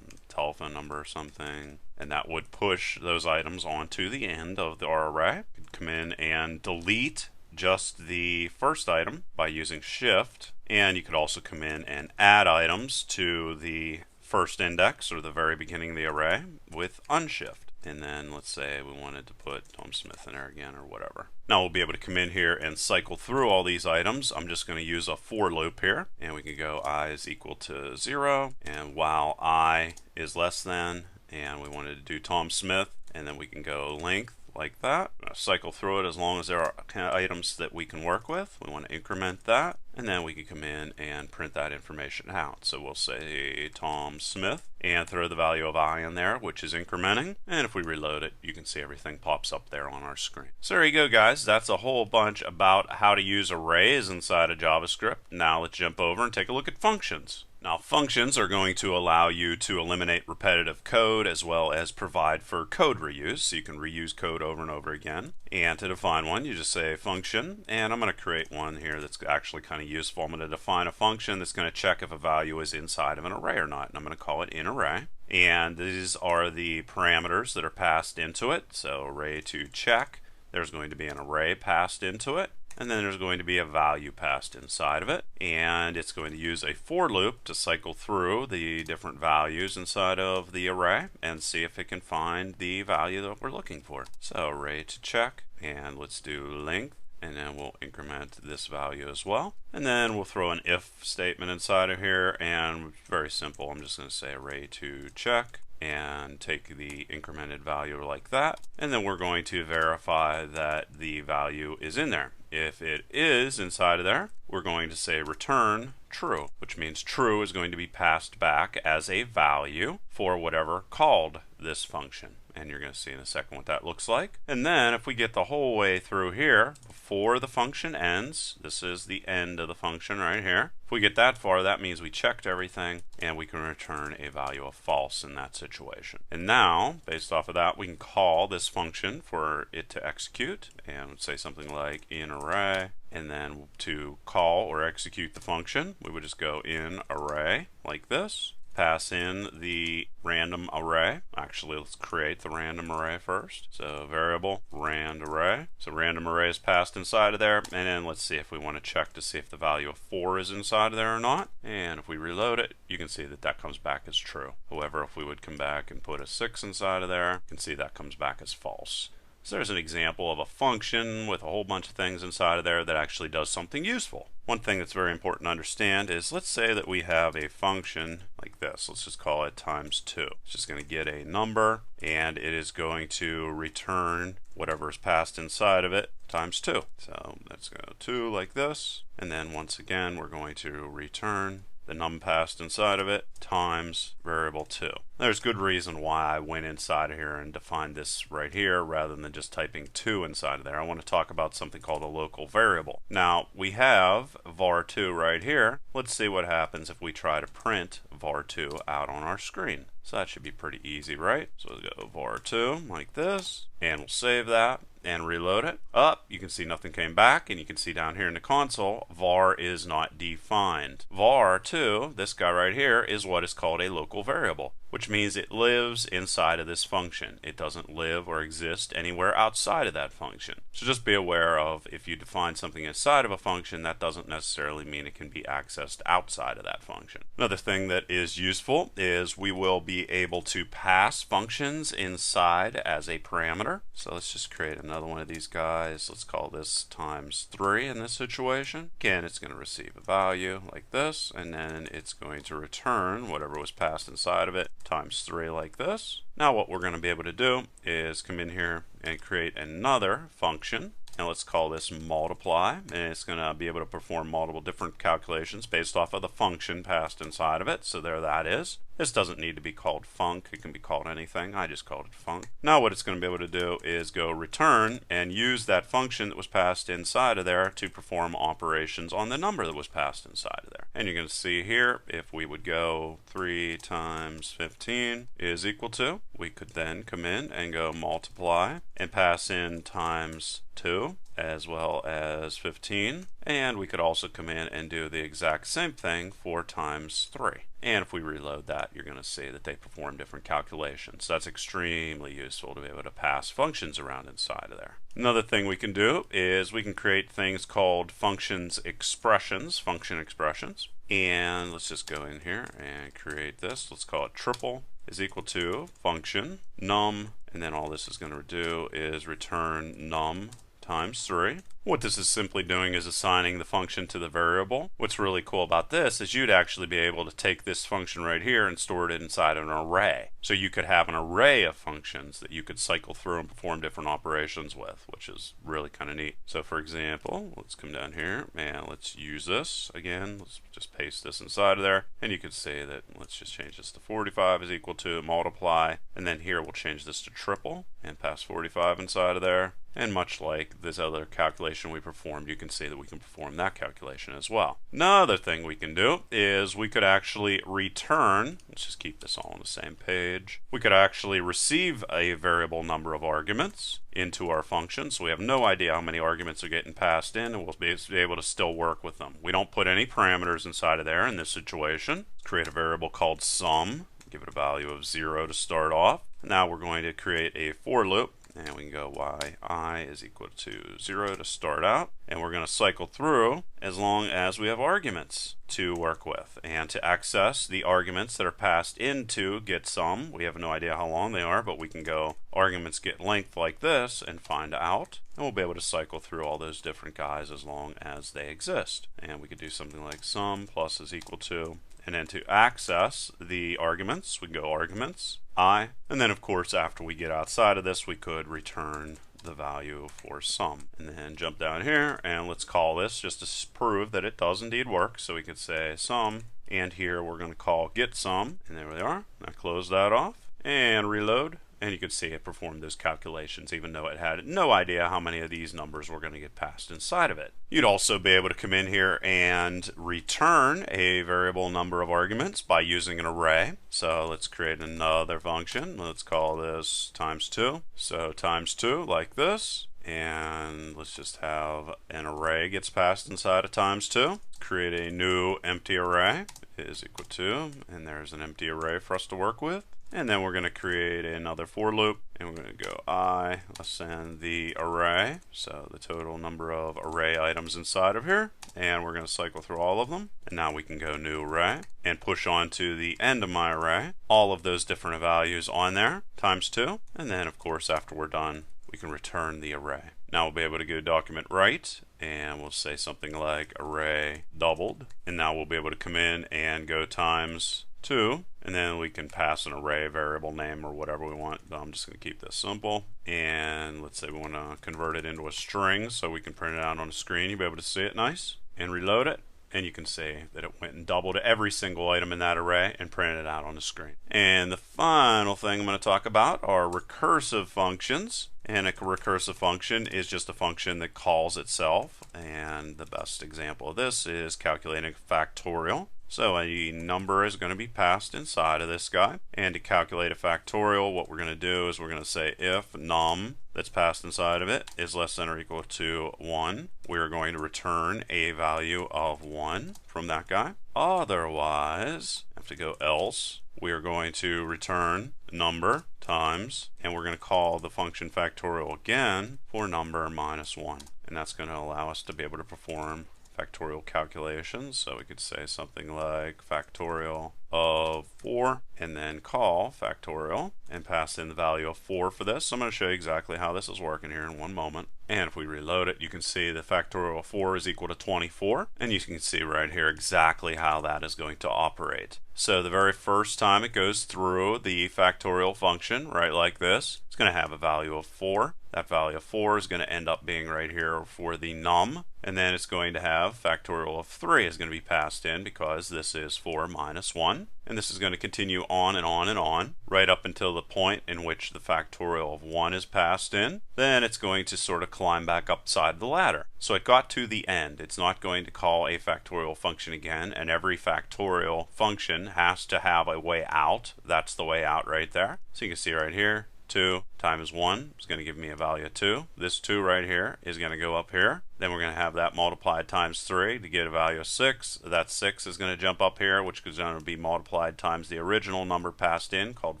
Speaker 1: telephone number or something, and that would push those items onto the end of our array. You could come in and delete just the first item by using shift, and you could also come in and add items to the first index or the very beginning of the array with unshift. and then let's say we wanted to put Tom Smith in there again or whatever. Now we'll be able to come in here and cycle through all these items. I'm just going to use a for loop here, and we can go I is equal to 0, and while I is less than, and we wanted to do Tom Smith, and then we can go length like that. Cycle through it as long as there are kind of items that we can work with. We want to increment that, and then we can come in and print that information out. So we'll say Tom Smith and throw the value of I in there, which is incrementing, and if we reload it, you can see everything pops up there on our screen. So there you go, guys. That's a whole bunch about how to use arrays inside of JavaScript. Now let's jump over and take a look at functions. Now, functions are going to allow you to eliminate repetitive code as well as provide for code reuse, so you can reuse code over and over again. And to define one, you just say function, and I'm going to create one here that's actually kind of useful. I'm going to define a function that's going to check if a value is inside of an array or not, and I'm going to call it inArray. And these are the parameters that are passed into it. So array to check, there's going to be an array passed into it. And then there's going to be a value passed inside of it, and it's going to use a for loop to cycle through the different values inside of the array and see if it can find the value that we're looking for. So array to check, and let's do length, and then we'll increment this value as well. And then we'll throw an if statement inside of here, and it's very simple. I'm just going to say array to check and take the incremented value like that, and then we're going to verify that the value is in there. If it is inside of there, we're going to say return true, which means true is going to be passed back as a value for whatever called this function. And you're going to see in a second what that looks like. And then if we get the whole way through here, before the function ends, this is the end of the function right here. If we get that far, that means we checked everything, and we can return a value of false in that situation. And now, based off of that, we can call this function for it to execute, and say something like inArray. And then to call or execute the function, we would just go inArray like this. Pass in the random array. Actually, let's create the random array first. So variable rand array. So random array is passed inside of there, and then let's see if we want to check to see if the value of 4 is inside of there or not. And if we reload it, you can see that that comes back as true. However, if we would come back and put a 6 inside of there, you can see that comes back as false. So there's an example of a function with a whole bunch of things inside of there that actually does something useful. One thing that's very important to understand is, let's say that we have a function like this. Let's just call it times 2. It's just going to get a number, and it is going to return whatever is passed inside of it times 2. So let's go 2 like this, and then once again we're going to return the num passed inside of it times variable 2. There's good reason why I went inside of here and defined this right here rather than just typing 2 inside of there. I want to talk about something called a local variable. Now we have var2 right here. Let's see what happens if we try to print var2 out on our screen. So that should be pretty easy, right? So we'll go var2 like this, and we'll save that and reload it. Up, you can see nothing came back, and you can see down here in the console, var is not defined. var2, this guy right here, is what is called a local variable, which means it lives inside of this function. It doesn't live or exist anywhere outside of that function. So just be aware of, if you define something inside of a function, that doesn't necessarily mean it can be accessed outside of that function. Another thing that is useful is we will be able to pass functions inside as a parameter. So let's just create another one of these guys. Let's call this times 3 in this situation. Again, it's going to receive a value like this, and then it's going to return whatever was passed inside of it times 3 like this. Now what we're going to be able to do is come in here and create another function, and let's call this multiply, and it's going to be able to perform multiple different calculations based off of the function passed inside of it. So there that is. This doesn't need to be called func. It can be called anything. I just called it func. Now what it's going to be able to do is go return and use that function that was passed inside of there to perform operations on the number that was passed inside of there. And you're going to see here, if we would go 3 times 15 is equal to, we could then come in and go multiply and pass in times 2 as well as 15, and we could also come in and do the exact same thing for times 3. And if we reload that, you're going to see that they perform different calculations. That's extremely useful to be able to pass functions around inside of there. Another thing we can do is we can create things called functions expressions, function expressions. And let's just go in here and create this. Let's call it triple. is equal to function num, and then all this is going to do is return num times 3. What this is simply doing is assigning the function to the variable. What's really cool about this is you'd actually be able to take this function right here and store it inside an array. So you could have an array of functions that you could cycle through and perform different operations with, which is really kind of neat. So for example, let's come down here and let's use this again. Let's just paste this inside of there, and you could say that let's just change this to 45 is equal to multiply, and then here we'll change this to triple and pass 45 inside of there. And much like this other calculation we performed, you can see that we can perform that calculation as well. Another thing we can do is we could actually return, let's just keep this all on the same page, we could actually receive a variable number of arguments into our function, so we have no idea how many arguments are getting passed in, and we'll be able to still work with them. We don't put any parameters inside of there in this situation. Let's create a variable called sum, give it a value of 0 to start off. Now we're going to create a for loop, and we can go while I is equal to 0 to start out, and we're going to cycle through as long as we have arguments to work with. And to access the arguments that are passed into getSum, we have no idea how long they are, but we can go arguments get length like this and find out, and we'll be able to cycle through all those different guys as long as they exist. And we could do something like sum plus is equal to, and then to access the arguments, we go arguments I, and then of course after we get outside of this we could return the value for sum. And then jump down here and let's call this just to prove that it does indeed work. So we could say sum, and here we're going to call getSum, and there we are. Now close that off and reload. And you can see it performed those calculations even though it had no idea how many of these numbers were going to get passed inside of it. You'd also be able to come in here and return a variable number of arguments by using an array. So let's create another function. Let's call this times 2. So times 2 like this. And let's just have an array gets passed inside of times 2. Create a new empty array is equal to, and there's an empty array for us to work with. And then we're going to create another for loop, and we're going to go I, let's send the array, so the total number of array items inside of here, and we're going to cycle through all of them. And now we can go new array and push on to the end of my array, all of those different values on there, times 2, and then of course after we're done we can return the array. Now we'll be able to go document write, and we'll say something like array doubled, and now we'll be able to come in and go times 2, and then we can pass an array variable name or whatever we want. I'm just going to keep this simple, and let's say we want to convert it into a string so we can print it out on the screen. You'll be able to see it nice, and reload it, and you can see that it went and doubled every single item in that array and printed it out on the screen. And the final thing I'm going to talk about are recursive functions. And a recursive function is just a function that calls itself, and the best example of this is calculating factorial. So a number is going to be passed inside of this guy, and to calculate a factorial, what we're going to do is we're going to say if num that's passed inside of it is less than or equal to 1, we're going to return a value of 1 from that guy. Otherwise, I have to go else. We are going to return number times, and we're going to call the function factorial again for number minus 1. And that's going to allow us to be able to perform factorial calculations. So we could say something like factorial of 4, and then call factorial and pass in the value of 4 for this. So I'm going to show you exactly how this is working here in one moment. And if we reload it, you can see the factorial of 4 is equal to 24, and you can see right here exactly how that is going to operate. So the very first time it goes through the factorial function, right like this, it's going to have a value of 4. That value of 4 is going to end up being right here for the num, and then it's going to have factorial of 3 is going to be passed in because this is 4 minus 1. And this is going to continue on and on and on right up until the point in which the factorial of 1 is passed in. Then it's going to sort of climb back upside the ladder. So it got to the end. It's not going to call a factorial function again, and every factorial function has to have a way out. That's the way out right there. So you can see right here, 2 times 1 is going to give me a value of 2. This 2 right here is going to go up here. Then we're going to have that multiplied times 3 to get a value of 6. That 6 is going to jump up here, which is going to be multiplied times the original number passed in, called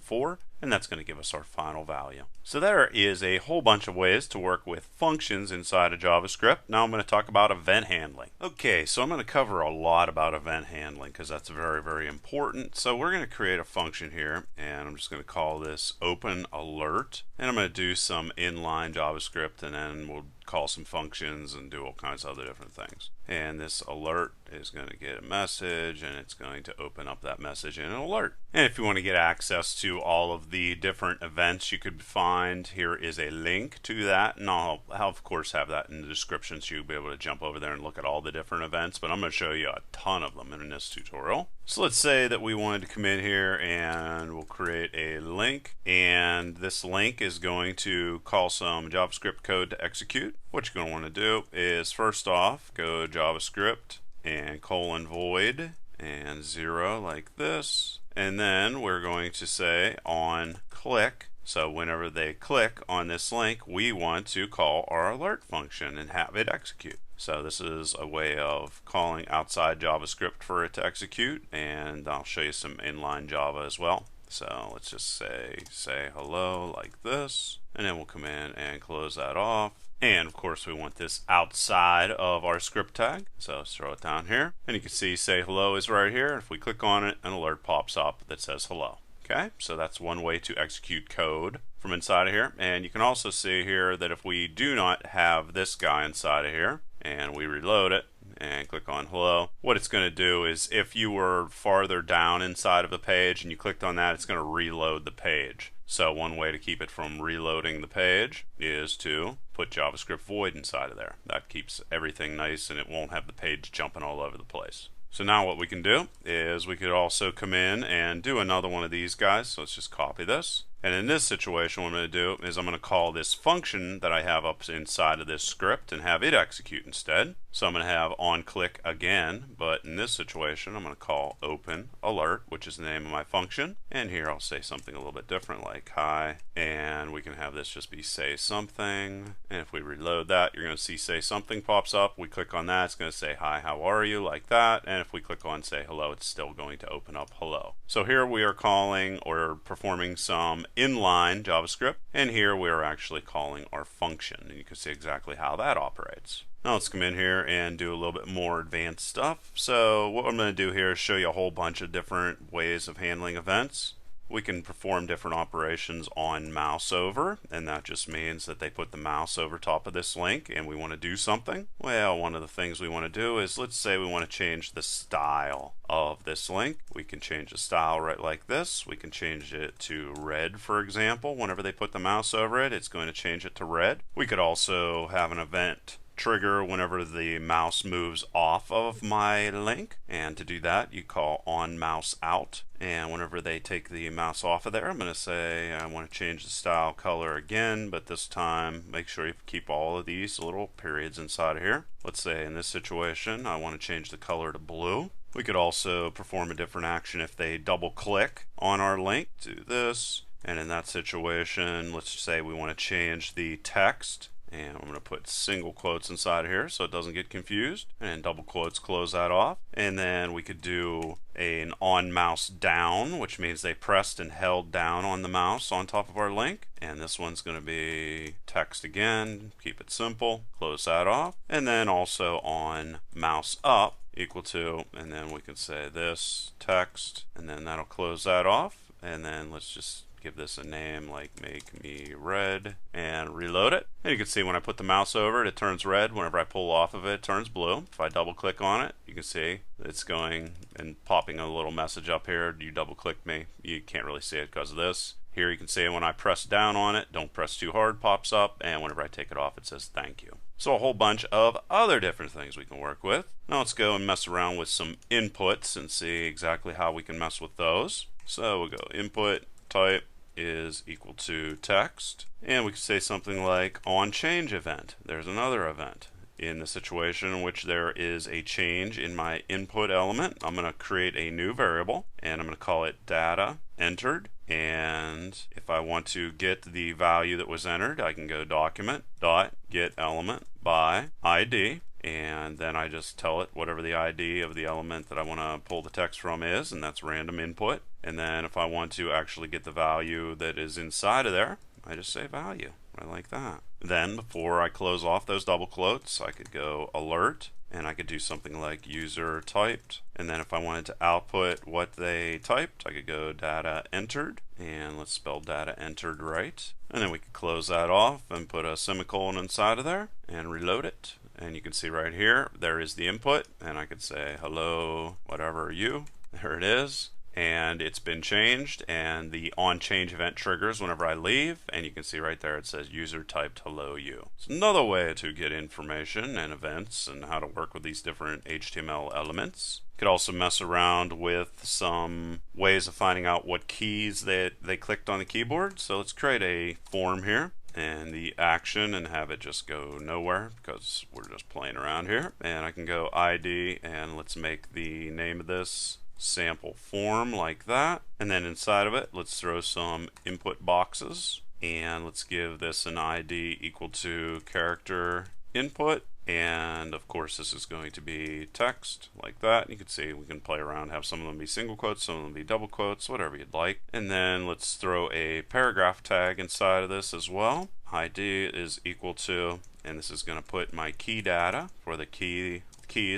Speaker 1: 4. and that's going to give us our final value. So there is a whole bunch of ways to work with functions inside of JavaScript. Now I'm going to talk about event handling. Okay, so I'm going to cover a lot about event handling because that's very, very important. So we're going to create a function here, and I'm just going to call this open alert, and I'm going to do some inline JavaScript, and then we'll call some functions and do all kinds of other different things. And this alert is going to get a message, and it's going to open up that message in an alert. And if you want to get access to all of the different events you could find, here is a link to that, and I'll of course have that in the description so you'll be able to jump over there and look at all the different events, but I'm going to show you a ton of them in this tutorial. So let's say that we wanted to come in here and we'll create a link, and this link is going to call some JavaScript code to execute. What you're going to want to do is first off go JavaScript and :void and 0 like this, and then we're going to say on click. So whenever they click on this link, we want to call our alert function and have it execute. So this is a way of calling outside JavaScript for it to execute, and I'll show you some inline Java as well. So let's just say hello like this, and then we'll come in and close that off. And of course we want this outside of our script tag, so let's throw it down here, and you can see say hello is right here. If we click on it, an alert pops up that says hello. Okay, so that's one way to execute code from inside of here. And you can also see here that if we do not have this guy inside of here and we reload it and click on hello, what it's going to do is if you were farther down inside of the page and you clicked on that, it's going to reload the page. So one way to keep it from reloading the page is to put JavaScript void inside of there. That keeps everything nice and it won't have the page jumping all over the place. So now what we can do is we could also come in and do another one of these guys. So let's just copy this. And in this situation, what I'm going to do is I'm going to call this function that I have up inside of this script and have it execute instead. So I'm going to have on click again, but in this situation, I'm going to call open alert, which is the name of my function. And here I'll say something a little bit different like hi, and we can have this just be say something. And if we reload that, you're going to see say something pops up. We click on that, it's going to say hi, how are you, like that. And if we click on say hello, it's still going to open up hello. So here we are calling or performing some inline JavaScript, and here we are actually calling our function, and you can see exactly how that operates. Now let's come in here and do a little bit more advanced stuff. So what I'm going to do here is show you a whole bunch of different ways of handling events. We can perform different operations on mouse over, and that just means that they put the mouse over top of this link and we want to do something. Well, one of the things we want to do is, let's say we want to change the style of this link. We can change the style right like this. We can change it to red, for example. Whenever they put the mouse over it, it's going to change it to red. We could also have an event trigger whenever the mouse moves off of my link, and to do that you call on mouse out, and whenever they take the mouse off of there, I'm going to say I want to change the style color again, but this time make sure you keep all of these little periods inside of here. Let's say in this situation I want to change the color to blue. We could also perform a different action if they double click on our link. Do this, and in that situation let's say we want to change the text, and I'm going to put single quotes inside of here so it doesn't get confused, and double quotes close that off. And then we could do an on mouse down, which means they pressed and held down on the mouse on top of our link. And this one's going to be text again, keep it simple, close that off. And then also on mouse up equal to, and then we can say this text, and then that'll close that off. And then let's just give this a name like make me red and reload it. And you can see when I put the mouse over it, it turns red. Whenever I pull off of it, it turns blue. If I double click on it, you can see it's going and popping a little message up here. You double click me. You can't really see it because of this. Here you can see when I press down on it, don't press too hard, pops up, and whenever I take it off, it says thank you. So a whole bunch of other different things we can work with. Now let's go and mess around with some inputs and see exactly how we can mess with those. So we'll go input type is equal to text, and we can say something like on change event. There's another event. In the situation in which there is a change in my input element, I'm going to create a new variable, and I'm going to call it data entered. And if I want to get the value that was entered, I can go document dot get element by ID, and then I just tell it whatever the ID of the element that I want to pull the text from is, and that's random input. And then if I want to actually get the value that is inside of there, I just say value. I like that. Then before I close off those double quotes, I could go alert, and I could do something like user typed. And then if I wanted to output what they typed, I could go data entered, and let's spell data entered right. And then we could close that off and put a semicolon inside of there and reload it. And you can see right here, there is the input, and I could say hello, whatever you. There it is. And it's been changed, and the onChange event triggers whenever I leave, and you can see right there it says user typed hello you. It's another way to get information and events and how to work with these different HTML elements. You could also mess around with some ways of finding out what keys that they clicked on the keyboard. So let's create a form here and the action and have it just go nowhere because we're just playing around here. And I can go ID, and let's make the name of this sample form like that, and then inside of it let's throw some input boxes, and let's give this an ID equal to character input, and of course this is going to be text like that. You can see we can play around, have some of them be single quotes, some of them be double quotes, whatever you'd like. And then let's throw a paragraph tag inside of this as well. ID is equal to, and this is going to put my key data for the keys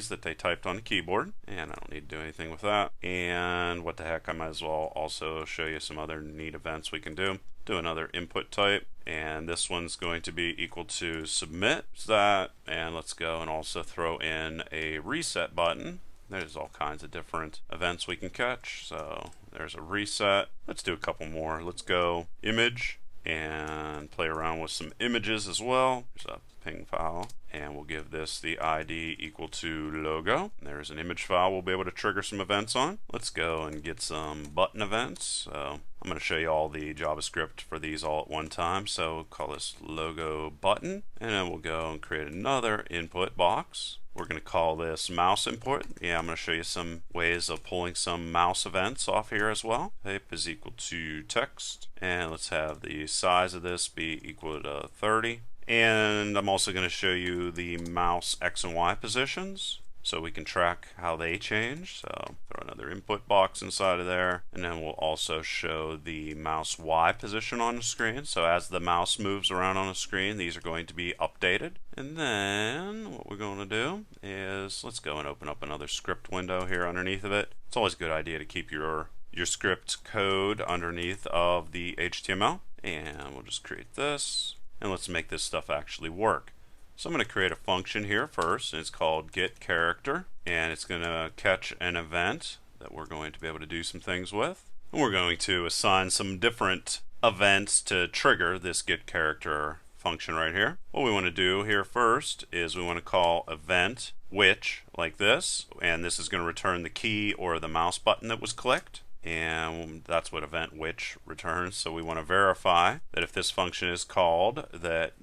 Speaker 1: that they typed on the keyboard, and I don't need to do anything with that. And what the heck, I might as well also show you some other neat events we can do. Do another input type, and this one's going to be equal to submit that, and let's go and also throw in a reset button. There's all kinds of different events we can catch. So there's a reset. Let's do a couple more. Let's go image and play around with some images as well. There's a ping file, and we'll give this the ID equal to logo. There's an image file we'll be able to trigger some events on. Let's go and get some button events. So I'm going to show you all the JavaScript for these all at one time. So we'll call this logo button, and then we'll go and create another input box. We're going to call this mouse input. Yeah, I'm going to show you some ways of pulling some mouse events off here as well. Type is equal to text, and let's have the size of this be equal to 30. And I'm also going to show you the mouse X and Y positions so we can track how they change. So throw another input box inside of there, and then we'll also show the mouse Y position on the screen. So as the mouse moves around on the screen, these are going to be updated. And then what we're going to do is let's go and open up another script window here underneath of it. It's always a good idea to keep your script code underneath of the HTML. And we'll just create this, and let's make this stuff actually work. So I'm going to create a function here first, and it's called getCharacter, and it's going to catch an event that we're going to be able to do some things with. And we're going to assign some different events to trigger this getCharacter function right here. What we want to do here first is we want to call event which like this, and this is going to return the key or the mouse button that was clicked. And that's what event which returns. So we want to verify that if this function is called, that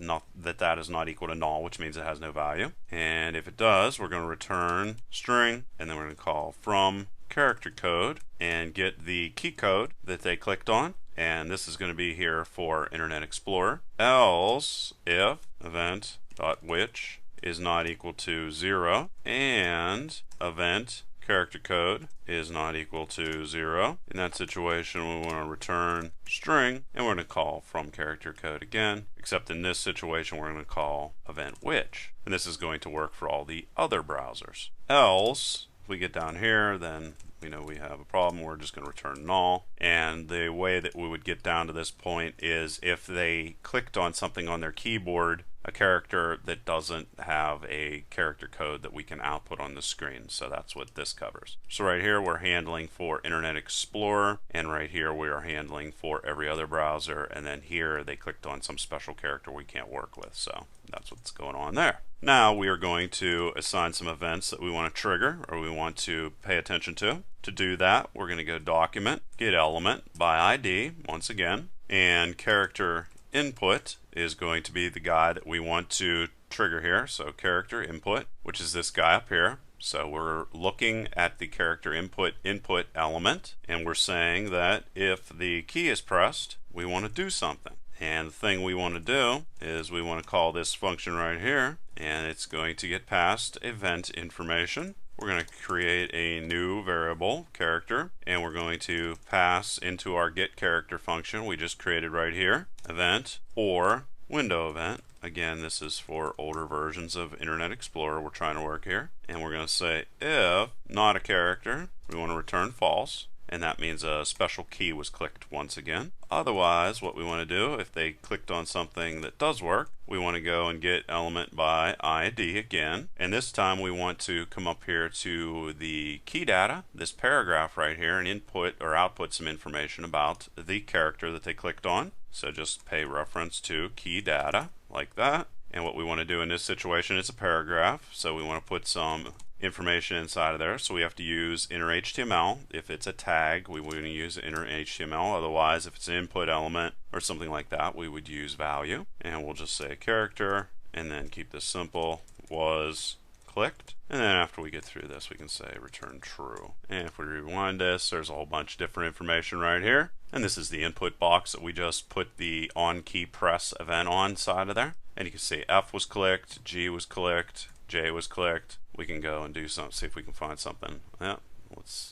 Speaker 1: is not equal to null, which means it has no value. And if it does, we're going to return string, and then we're going to call from character code and get the key code that they clicked on. And this is going to be here for Internet Explorer. Else if event.which is not equal to 0 and event character code is not equal to 0. In that situation, we want to return string, and we're going to call from character code again, except in this situation we're going to call event which, and this is going to work for all the other browsers. Else, if we get down here, then we know we have a problem. We're just going to return null. And the way that we would get down to this point is if they clicked on something on their keyboard, a character that doesn't have a character code that we can output on the screen. So that's what this covers. So right here we're handling for Internet Explorer, and right here we are handling for every other browser, and then here they clicked on some special character we can't work with. So that's what's going on there. Now we are going to assign some events that we want to trigger or we want to pay attention to. To do that, we're going to go document, get element by ID once again, and character input is going to be the guy that we want to trigger here. So character input, which is this guy up here. So we're looking at the character input element, and we're saying that if the key is pressed, we want to do something. And the thing we want to do is we want to call this function right here, and it's going to get passed event information. We're going to create a new variable character, and we're going to pass into our getCharacter function we just created right here, event or window event. Again, this is for older versions of Internet Explorer we're trying to work here. And we're going to say if not a character, we want to return false. And that means a special key was clicked once again. Otherwise, what we want to do, if they clicked on something that does work, we want to go and get element by ID again. And this time we want to come up here to the key data, this paragraph right here, and input or output some information about the character that they clicked on. So just pay reference to key data like that. And what we want to do in this situation is a paragraph. So we want to put some information inside of there. So we have to use inner HTML. If it's a tag, we want to use inner HTML. Otherwise, if it's an input element or something like that, we would use value. And we'll just say character and then keep this simple, was clicked. And then after we get through this, we can say return true. And if we rewind this, there's a whole bunch of different information right here. And this is the input box that we just put the on key press event on side of there. And you can see F was clicked, G was clicked, J was clicked. We can go and do something, see if we can find something. Yeah,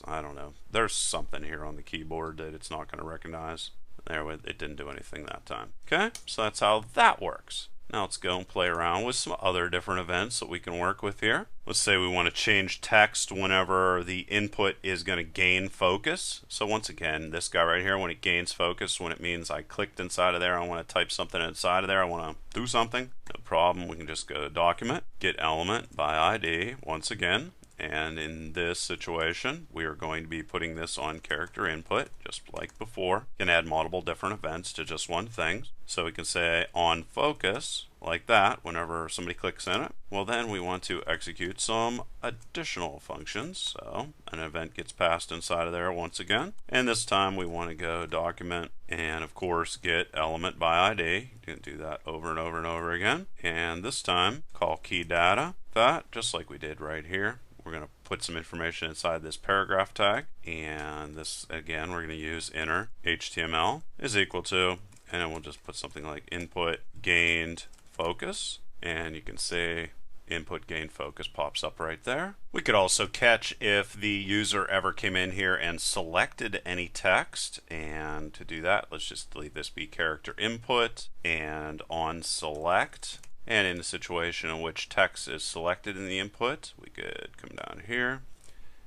Speaker 1: I don't know. There's something here on the keyboard that it's not going to recognize. There, it didn't do anything that time. Okay, so that's how that works. Now let's go and play around with some other different events that we can work with here. Let's say we want to change text whenever the input is going to gain focus. So once again, this guy right here, when it gains focus, when it means I clicked inside of there, I want to type something inside of there, I want to do something. No problem, we can just go to document, get element by ID once again. And in this situation, we are going to be putting this on character input, just like before. You can add multiple different events to just one thing. So we can say on focus, like that, whenever somebody clicks in it. Well, then we want to execute some additional functions. So an event gets passed inside of there once again. And this time we want to go document and, of course, get element by ID. You can do that over and over and over again. And this time, call key data, that, just like we did right here. We're going to put some information inside this paragraph tag, and this again we're going to use inner HTML is equal to, and then we'll just put something like input gained focus, and you can see input gained focus pops up right there. We could also catch if the user ever came in here and selected any text, and to do that, let's just leave this be character input and on select. And in a situation in which text is selected in the input, we could come down here.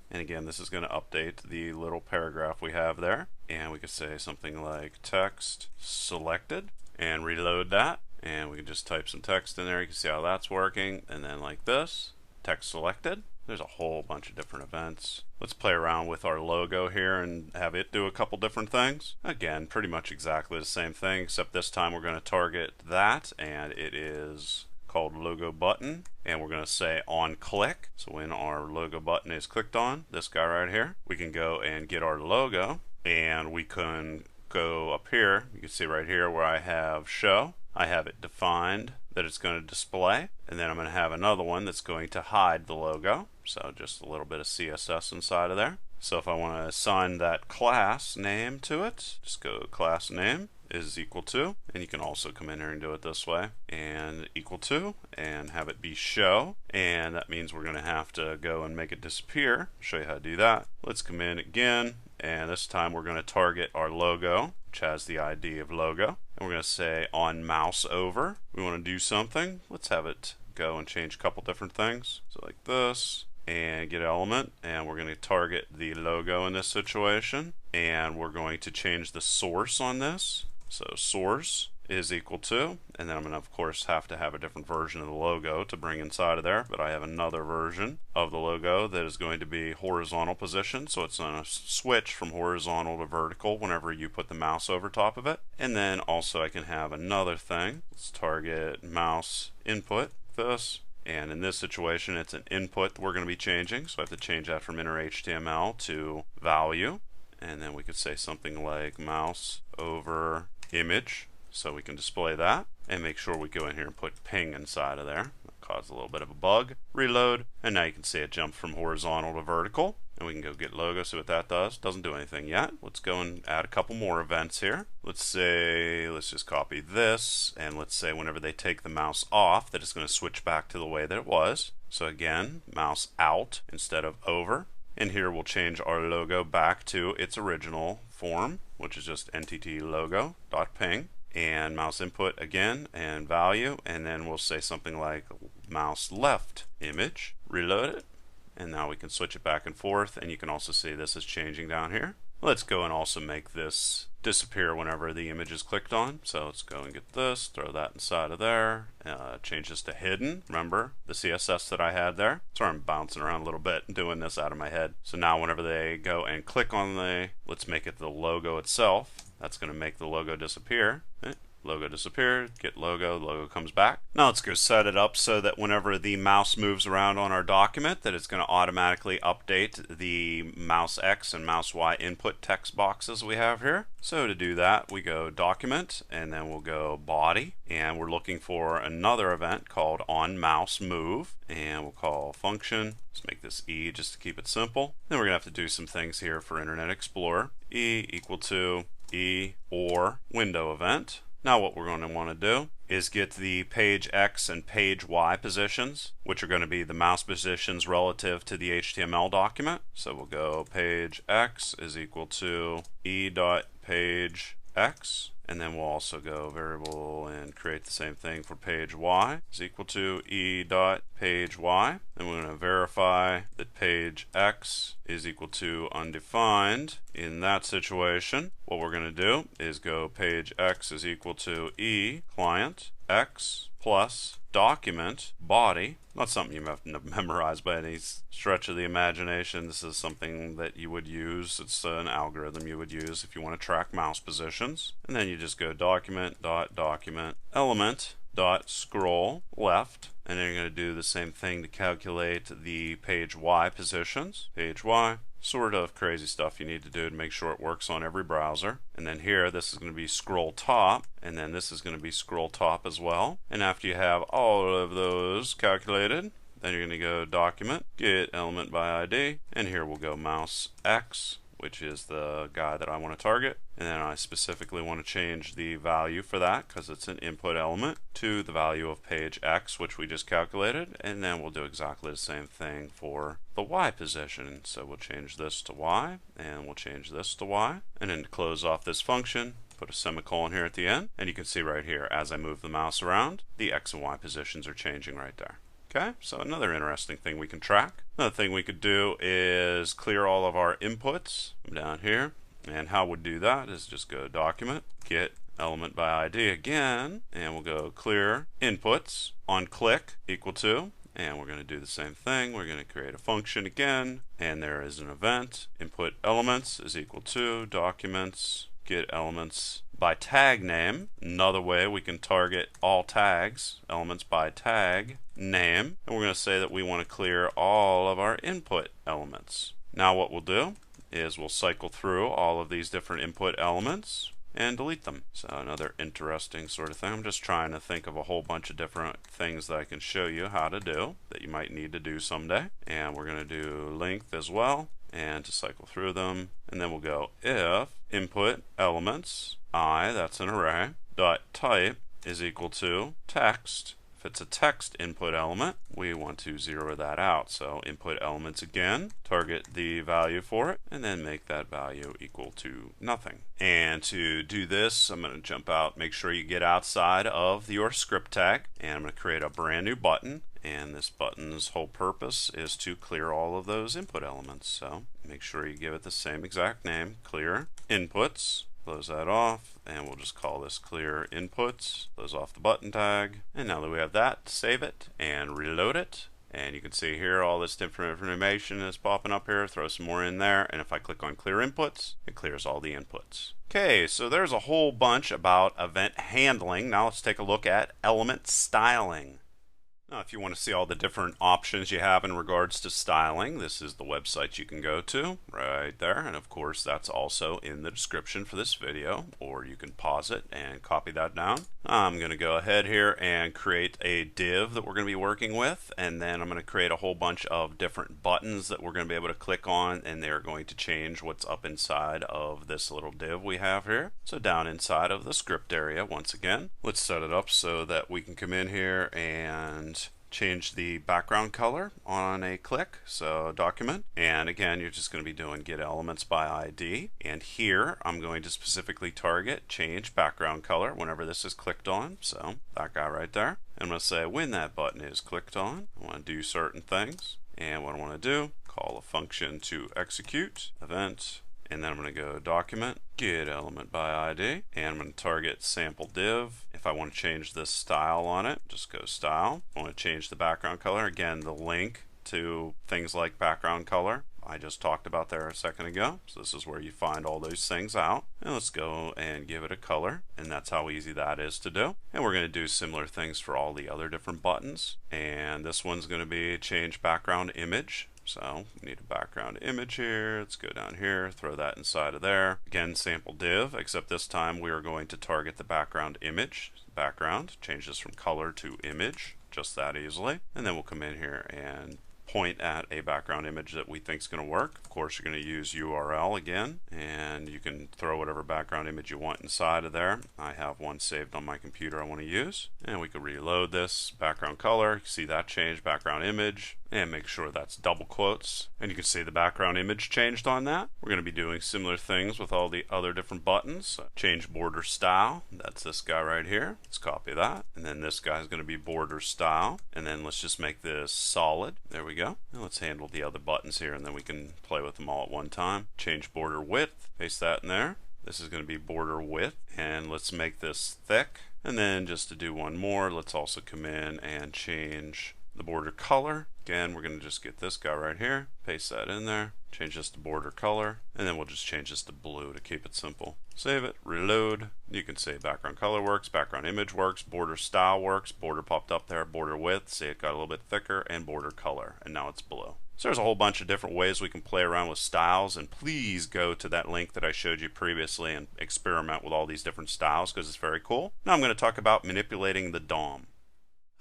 Speaker 1: And again, this is going to update the little paragraph we have there. And we could say something like text selected and reload that. And we can just type some text in there. You can see how that's working. And then like this, text selected. There's a whole bunch of different events. Let's play around with our logo here and have it do a couple different things. Again, pretty much exactly the same thing, except this time we're going to target that, and it is called logo button, and we're going to say on click. So when our logo button is clicked on, this guy right here, we can go and get our logo, and we can go up here. You can see right here where I have show. I have it defined that it's going to display, and then I'm going to have another one that's going to hide the logo. So just a little bit of CSS inside of there. So if I want to assign that class name to it, just go class name is equal to, and you can also come in here and do it this way, and equal to, and have it be show, and that means we're going to have to go and make it disappear. Show you how to do that. Let's come in again, and this time we're going to target our logo, which has the ID of logo, and we're going to say on mouse over. We want to do something. Let's have it go and change a couple different things. So like this, and get element, and we're going to target the logo in this situation, and we're going to change the source on this. So source is equal to, and then I'm going to of course have to have a different version of the logo to bring inside of there, but I have another version of the logo that is going to be horizontal position, so it's going to switch from horizontal to vertical whenever you put the mouse over top of it. And then also I can have another thing. Let's target mouse input, this. And in this situation, it's an input we're going to be changing. So I have to change that from inner HTML to value. And then we could say something like mouse over image. So we can display that and make sure we go in here and put ping inside of there. That caused a little bit of a bug. Reload. And now you can see it jumped from horizontal to vertical. And we can go get logo, see what that does. Doesn't do anything yet. Let's go and add a couple more events here. Let's just copy this, and let's say whenever they take the mouse off, that it's going to switch back to the way that it was. So again, mouse out instead of over. And here we'll change our logo back to its original form, which is just ntt logo.ping. And mouse input again, and value, and then we'll say something like mouse left image. Reload it. And now we can switch it back and forth, and you can also see this is changing down here. Let's go and also make this disappear whenever the image is clicked on. So let's go and get this, throw that inside of there, change this to hidden. Remember the CSS that I had there? Sorry, I'm bouncing around a little bit and doing this out of my head. So now whenever they go and click on let's make it the logo itself. That's going to make the logo disappear. Logo disappeared, get logo, logo comes back. Now let's go set it up so that whenever the mouse moves around on our document, that it's going to automatically update the mouse X and mouse Y input text boxes we have here. So to do that, we go document, and then we'll go body, and we're looking for another event called on mouse move, and we'll call function. Let's make this E just to keep it simple. Then we're going to have to do some things here for Internet Explorer. E equal to E or window event. Now what we're going to want to do is get the page X and page Y positions, which are going to be the mouse positions relative to the HTML document. So we'll go page X is equal to E.page X, and then we'll also go variable and create the same thing for page Y is equal to E.page Y. And we're going to verify that page X is equal to undefined. In that situation, what we're going to do is go page X is equal to E client X plus document body. Not something you have to memorize by any stretch of the imagination. This is something that you would use. It's an algorithm you would use if you want to track mouse positions. And then you just go document element dot scroll left, and then you're going to do the same thing to calculate the page Y positions. Page Y, sort of crazy stuff you need to do to make sure it works on every browser. And then here, this is going to be scroll top, and then this is going to be scroll top as well. And after you have all of those calculated, then you're going to go document, get element by ID, and here we'll go mouse X, which is the guy that I want to target. And then I specifically want to change the value for that because it's an input element to the value of page X, which we just calculated. And then we'll do exactly the same thing for the Y position. So we'll change this to Y, and we'll change this to Y. And then to close off this function, put a semicolon here at the end. And you can see right here, as I move the mouse around, the X and Y positions are changing right there. Okay, so another interesting thing we can track. Another thing we could do is clear all of our inputs down here. And how we'd do that is just go document, get element by ID again, and we'll go clear inputs on click equal to, and we're going to do the same thing. We're going to create a function again, and there is an event. Input elements is equal to documents, get elements by tag name. Another way we can target all tags, elements by tag name, and we're going to say that we want to clear all of our input elements. Now what we'll do is we'll cycle through all of these different input elements and delete them. So another interesting sort of thing. I'm just trying to think of a whole bunch of different things that I can show you how to do that you might need to do someday. And we're going to do length as well, and to cycle through them. And then we'll go if input elements I, that's an array, dot type is equal to text. If it's a text input element, we want to zero that out. So input elements again, target the value for it, and then make that value equal to nothing. And to do this, I'm going to jump out, make sure you get outside of your script tag, and I'm going to create a brand new button. And this button's whole purpose is to clear all of those input elements. So make sure you give it the same exact name, clear inputs. Close that off, and we'll just call this clear inputs. Close off the button tag, and now that we have that, save it and reload it. And you can see here all this different information is popping up here. Throw some more in there, and if I click on clear inputs, it clears all the inputs. Okay, so there's a whole bunch about event handling. Now let's take a look at element styling. Now, if you want to see all the different options you have in regards to styling, this is the website you can go to right there. And of course, that's also in the description for this video, or you can pause it and copy that down. I'm going to go ahead here and create a div that we're going to be working with. And then I'm going to create a whole bunch of different buttons that we're going to be able to click on, and they're going to change what's up inside of this little div we have here. So down inside of the script area, once again, let's set it up so that we can come in here and change the background color on a click. So document, and again, you're just going to be doing get elements by ID, and here I'm going to specifically target change background color whenever this is clicked on. So that guy right there. I'm going to say when that button is clicked on, I want to do certain things, and what I want to do, call a function to execute event, and then I'm going to go document, get element by ID, and I'm going to target sample div. If I want to change this style on it, just go style. I want to change the background color. Again, the link to things like background color I just talked about there a second ago. So this is where you find all those things out. And let's go and give it a color, and that's how easy that is to do. And we're going to do similar things for all the other different buttons. And this one's going to be change background image. So we need a background image here. Let's go down here, throw that inside of there. Again, sample div, except this time we are going to target the background image. Background, change this from color to image, just that easily. And then we'll come in here and point at a background image that we think is going to work. Of course, you're going to use URL again, and you can throw whatever background image you want inside of there. I have one saved on my computer I want to use, and we can reload this. Background color, see that change, background image, and make sure that's double quotes, and you can see the background image changed on that. We're going to be doing similar things with all the other different buttons. Change border style, that's this guy right here. Let's copy that, and then this guy is going to be border style, and then let's just make this solid. There we go. Now let's handle the other buttons here, and then we can play with them all at one time. Change border width, paste that in there. This is going to be border width, and let's make this thick. And then just to do one more, let's also come in and change the border color. Again, we're going to just get this guy right here, paste that in there, change this to border color, and then we'll just change this to blue to keep it simple. Save it, reload. You can say background color works, background image works, border style works, border popped up there, border width, see it got a little bit thicker, and border color, and now it's blue. So there's a whole bunch of different ways we can play around with styles, and please go to that link that I showed you previously and experiment with all these different styles because it's very cool. Now I'm going to talk about manipulating the DOM.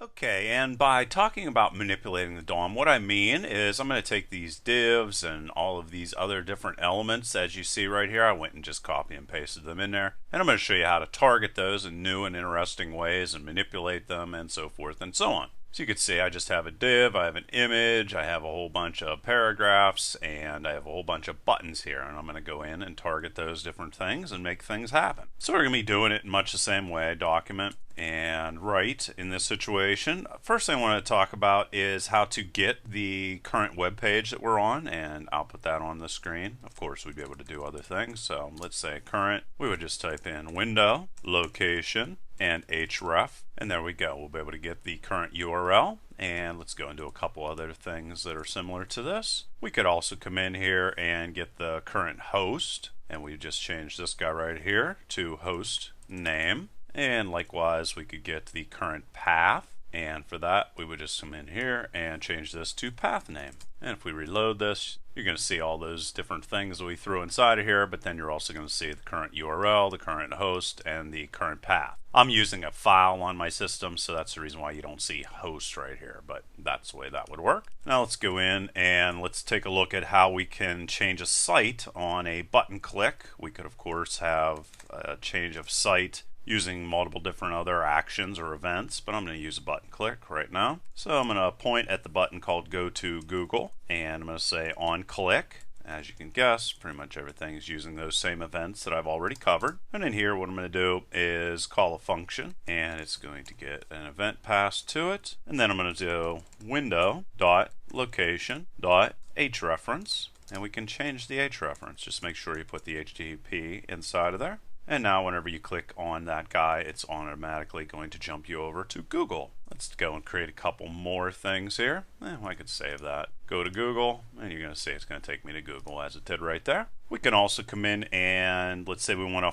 Speaker 1: Okay, and by talking about manipulating the DOM, what I mean is I'm going to take these divs and all of these other different elements as you see right here. I went and just copy and pasted them in there, and I'm going to show you how to target those in new and interesting ways and manipulate them and so forth and so on. So you can see I just have a div, I have an image, I have a whole bunch of paragraphs, and I have a whole bunch of buttons here, and I'm going to go in and target those different things and make things happen. So we're going to be doing it in much the same way, document and write in this situation. First thing I want to talk about is how to get the current web page that we're on, and I'll put that on the screen. Of course, we'd be able to do other things. So let's say current, we would just type in window, location, and href, and there we go. We'll be able to get the current URL, and let's go into a couple other things that are similar to this. We could also come in here and get the current host, and we just change this guy right here to host name, and likewise we could get the current path, and for that we would just come in here and change this to path name. And if we reload this, you're going to see all those different things that we threw inside of here, but then you're also going to see the current URL, the current host, and the current path. I'm using a file on my system, so that's the reason why you don't see host right here, but that's the way that would work. Now let's go in and let's take a look at how we can change a site on a button click. We could of course have a change of site using multiple different other actions or events, but I'm going to use a button click right now. So I'm going to point at the button called Go to Google, and I'm going to say on click. As you can guess, pretty much everything is using those same events that I've already covered. And in here, what I'm going to do is call a function, and it's going to get an event passed to it. And then I'm going to do window.location.hreference, and we can change the hreference. Just make sure you put the HTTP inside of there. And now whenever you click on that guy, it's automatically going to jump you over to Google. Let's go and create a couple more things here. I could save that. Go to Google, and you're going to see it's going to take me to Google as it did right there. We can also come in and let's say we want to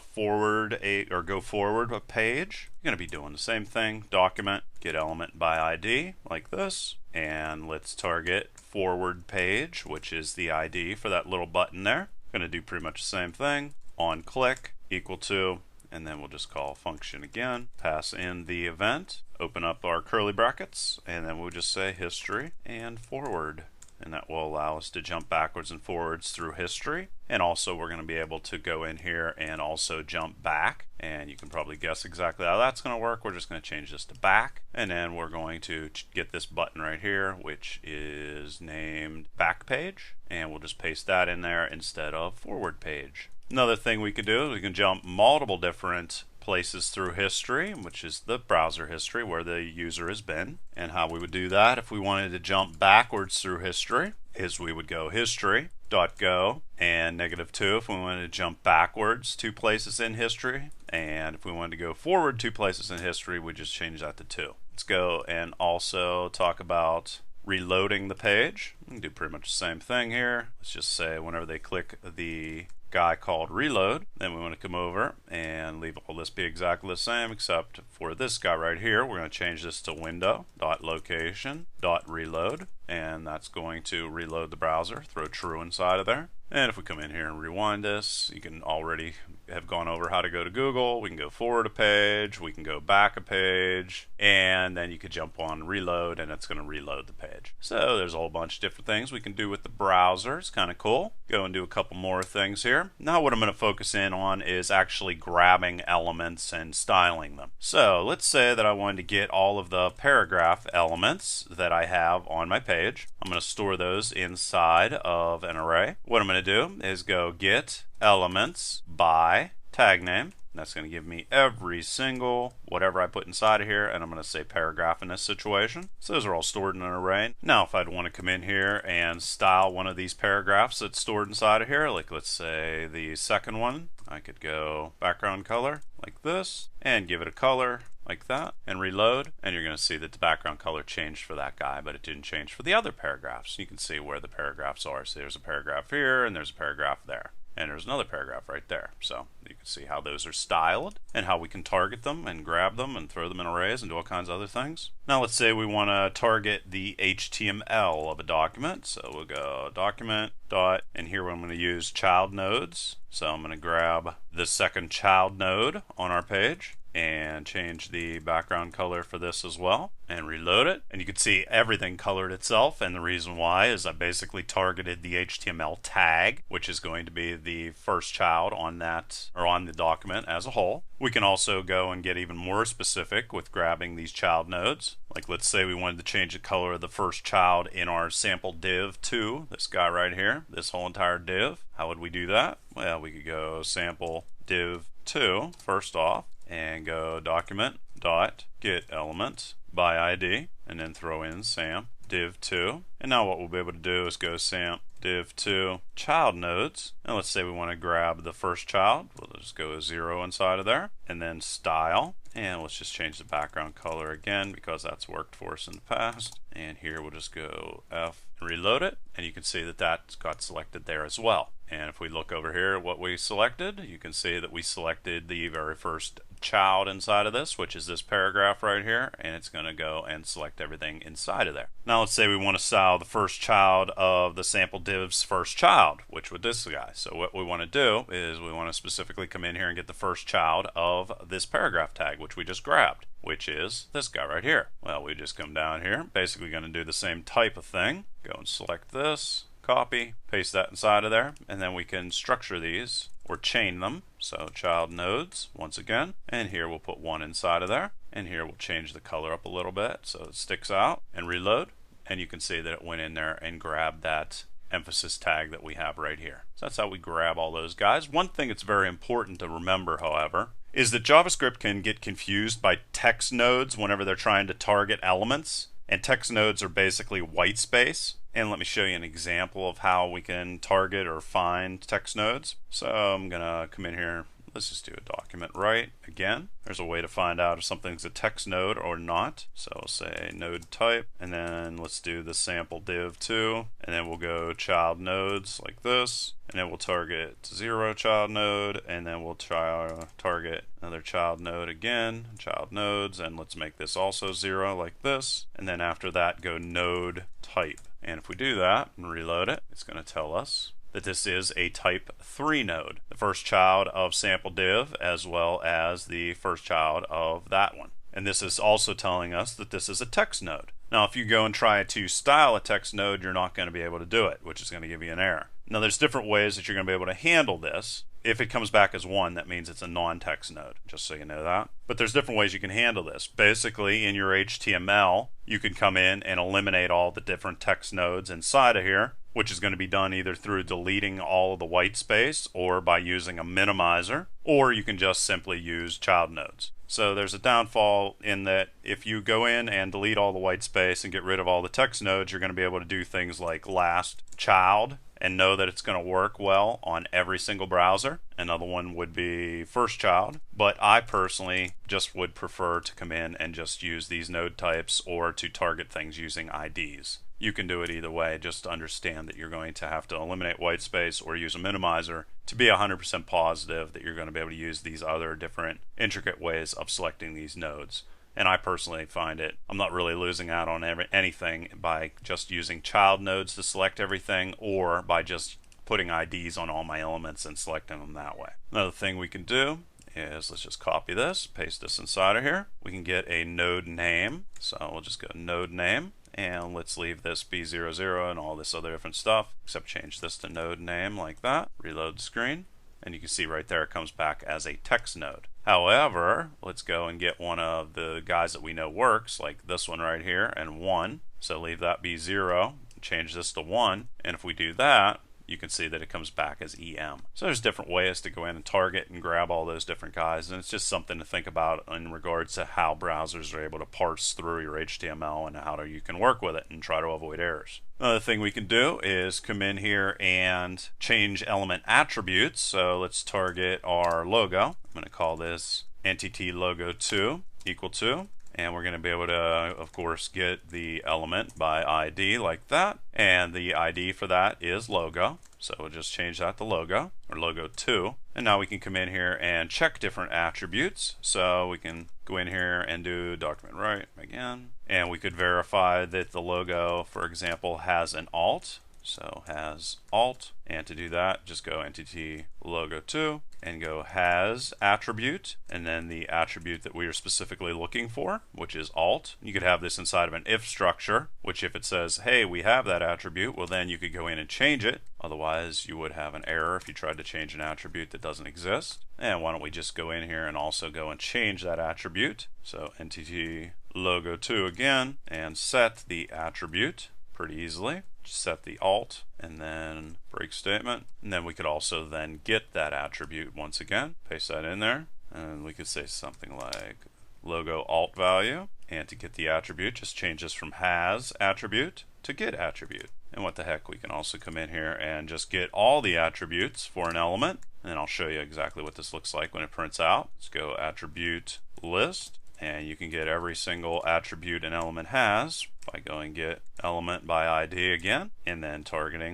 Speaker 1: go forward a page. You're going to be doing the same thing. Document, get element by ID like this, and let's target forward page, which is the ID for that little button there. Going to do pretty much the same thing. On click equal to, and then we'll just call function again, pass in the event, open up our curly brackets, and then we'll just say history and forward. And that will allow us to jump backwards and forwards through history. And also we're going to be able to go in here and also jump back. And you can probably guess exactly how that's going to work. We're just going to change this to back. And then we're going to get this button right here, which is named back page. And we'll just paste that in there instead of forward page. Another thing we could do is we can jump multiple different places through history, which is the browser history where the user has been. And how we would do that if we wanted to jump backwards through history is we would go history.go and -2 if we wanted to jump backwards 2 places in history, and if we wanted to go forward 2 places in history, we just change that to 2. Let's go and also talk about reloading the page. We can do pretty much the same thing here. Let's just say whenever they click the guy called reload, then we want to come over and leave all this be exactly the same, except for this guy right here, we're going to change this to window.location.reload, and that's going to reload the browser, throw true inside of there. And if we come in here and rewind this, you can already have gone over how to go to Google. We can go forward a page, we can go back a page, and then you could jump on reload and it's going to reload the page. So there's a whole bunch of different things we can do with the browser. It's kind of cool. Go and do a couple more things here. Now what I'm going to focus in on is actually grabbing elements and styling them. So let's say that I wanted to get all of the paragraph elements that I have on my page. I'm going to store those inside of an array. What I'm going to do is go get elements by tag name. That's going to give me every single whatever I put inside of here, and I'm going to say paragraph in this situation. So those are all stored in an array. Now if I'd want to come in here and style one of these paragraphs that's stored inside of here, like let's say the second one, I could go background color like this and give it a color like that and reload, and you're going to see that the background color changed for that guy, but it didn't change for the other paragraphs. You can see where the paragraphs are. So there's a paragraph here and there's a paragraph there. And there's another paragraph right there. So you can see how those are styled and how we can target them and grab them and throw them in arrays and do all kinds of other things. Now let's say we want to target the HTML of a document. So we'll go document dot, and here I'm going to use child nodes. So I'm going to grab the second child node on our page and change the background color for this as well and reload it, and you can see everything colored itself. And the reason why is I basically targeted the HTML tag, which is going to be the first child on that or on the document as a whole. We can also go and get even more specific with grabbing these child nodes. Like let's say we wanted to change the color of the first child in our sample div 2, this guy right here, this whole entire div. How would we do that? Well, we could go sample div 2 first off and go document dot get element by ID and then throw in samp div 2. And now what we'll be able to do is go samp div 2 child nodes, and let's say we want to grab the first child. We'll just go 0 inside of there and then style, and let's just change the background color again because that's worked for us in the past. And here we'll just go F and reload it, and you can see that that got selected there as well. And if we look over here at what we selected, you can see that we selected the very first child inside of this, which is this paragraph right here, and it's going to go and select everything inside of there. Now let's say we want to style the first child of the sample div's first child, which would this guy. So what we want to do is we want to specifically come in here and get the first child of this paragraph tag, which we just grabbed, which is this guy right here. Well, we just come down here, basically going to do the same type of thing. Go and select this, copy, paste that inside of there, and then we can structure these or chain them. So child nodes once again, and here we'll put one inside of there, and here we'll change the color up a little bit so it sticks out and reload, and you can see that it went in there and grabbed that emphasis tag that we have right here. So that's how we grab all those guys. One thing that's very important to remember, however, is that JavaScript can get confused by text nodes whenever they're trying to target elements, and text nodes are basically white space. And let me show you an example of how we can target or find text nodes. So I'm gonna come in here, let's just do a document write again. There's a way to find out if something's a text node or not. So I'll say node type, and then let's do the sample div 2, and then we'll go child nodes like this, and then we'll target 0 child node, and then we'll try target another child node again, child nodes, and let's make this also 0 like this, and then after that go node type. And if we do that and reload it, it's going to tell us that this is a type 3 node, the first child of sample div as well as the first child of that one. And this is also telling us that this is a text node. Now if you go and try to style a text node, you're not going to be able to do it, which is going to give you an error. Now there's different ways that you're going to be able to handle this. If it comes back as 1, that means it's a non-text node, just so you know that. But there's different ways you can handle this. Basically, in your HTML, you can come in and eliminate all the different text nodes inside of here, which is going to be done either through deleting all of the white space or by using a minimizer, or you can just simply use child nodes. So there's a downfall in that if you go in and delete all the white space and get rid of all the text nodes, you're going to be able to do things like last child and know that it's going to work well on every single browser. Another one would be first child, but I personally just would prefer to come in and just use these node types or to target things using IDs. You can do it either way, just understand that you're going to have to eliminate white space or use a minimizer to be 100% positive that you're going to be able to use these other different intricate ways of selecting these nodes. And I personally find I'm not really losing out on anything by just using child nodes to select everything or by just putting IDs on all my elements and selecting them that way. Another thing we can do is let's just copy this, paste this inside of here. We can get a node name. So we'll just go node name. And let's leave this B00 and all this other different stuff, except change this to node name like that. Reload the screen, and you can see right there it comes back as a text node. However, let's go and get one of the guys that we know works, like this one right here, and 1. So leave that B0, change this to 1, and if we do that, you can see that it comes back as EM. So there's different ways to go in and target and grab all those different guys, and it's just something to think about in regards to how browsers are able to parse through your HTML and how you can work with it and try to avoid errors. Another thing we can do is come in here and change element attributes. So let's target our logo. I'm going to call this entity logo 2 equal to, and we're going to be able to, of course, get the element by ID like that. And the ID for that is logo. So we'll just change that to logo, or logo 2. And now we can come in here and check different attributes. So we can go in here and do document write again. And we could verify that the logo, for example, has an alt. So has alt, and to do that, just go entity logo 2 and go has attribute, and then the attribute that we are specifically looking for, which is alt. You could have this inside of an if structure, which if it says, hey, we have that attribute, well then you could go in and change it. Otherwise, you would have an error if you tried to change an attribute that doesn't exist. And why don't we just go in here and also go and change that attribute. So entity logo 2 again, and set the attribute pretty easily. Set the alt and then break statement, and then we could also then get that attribute once again, paste that in there, and we could say something like logo alt value, and to get the attribute just change this from has attribute to get attribute. And what the heck, we can also come in here and just get all the attributes for an element, and I'll show you exactly what this looks like when it prints out. Let's go attribute list, and you can get every single attribute an element has by going get element by ID again, and then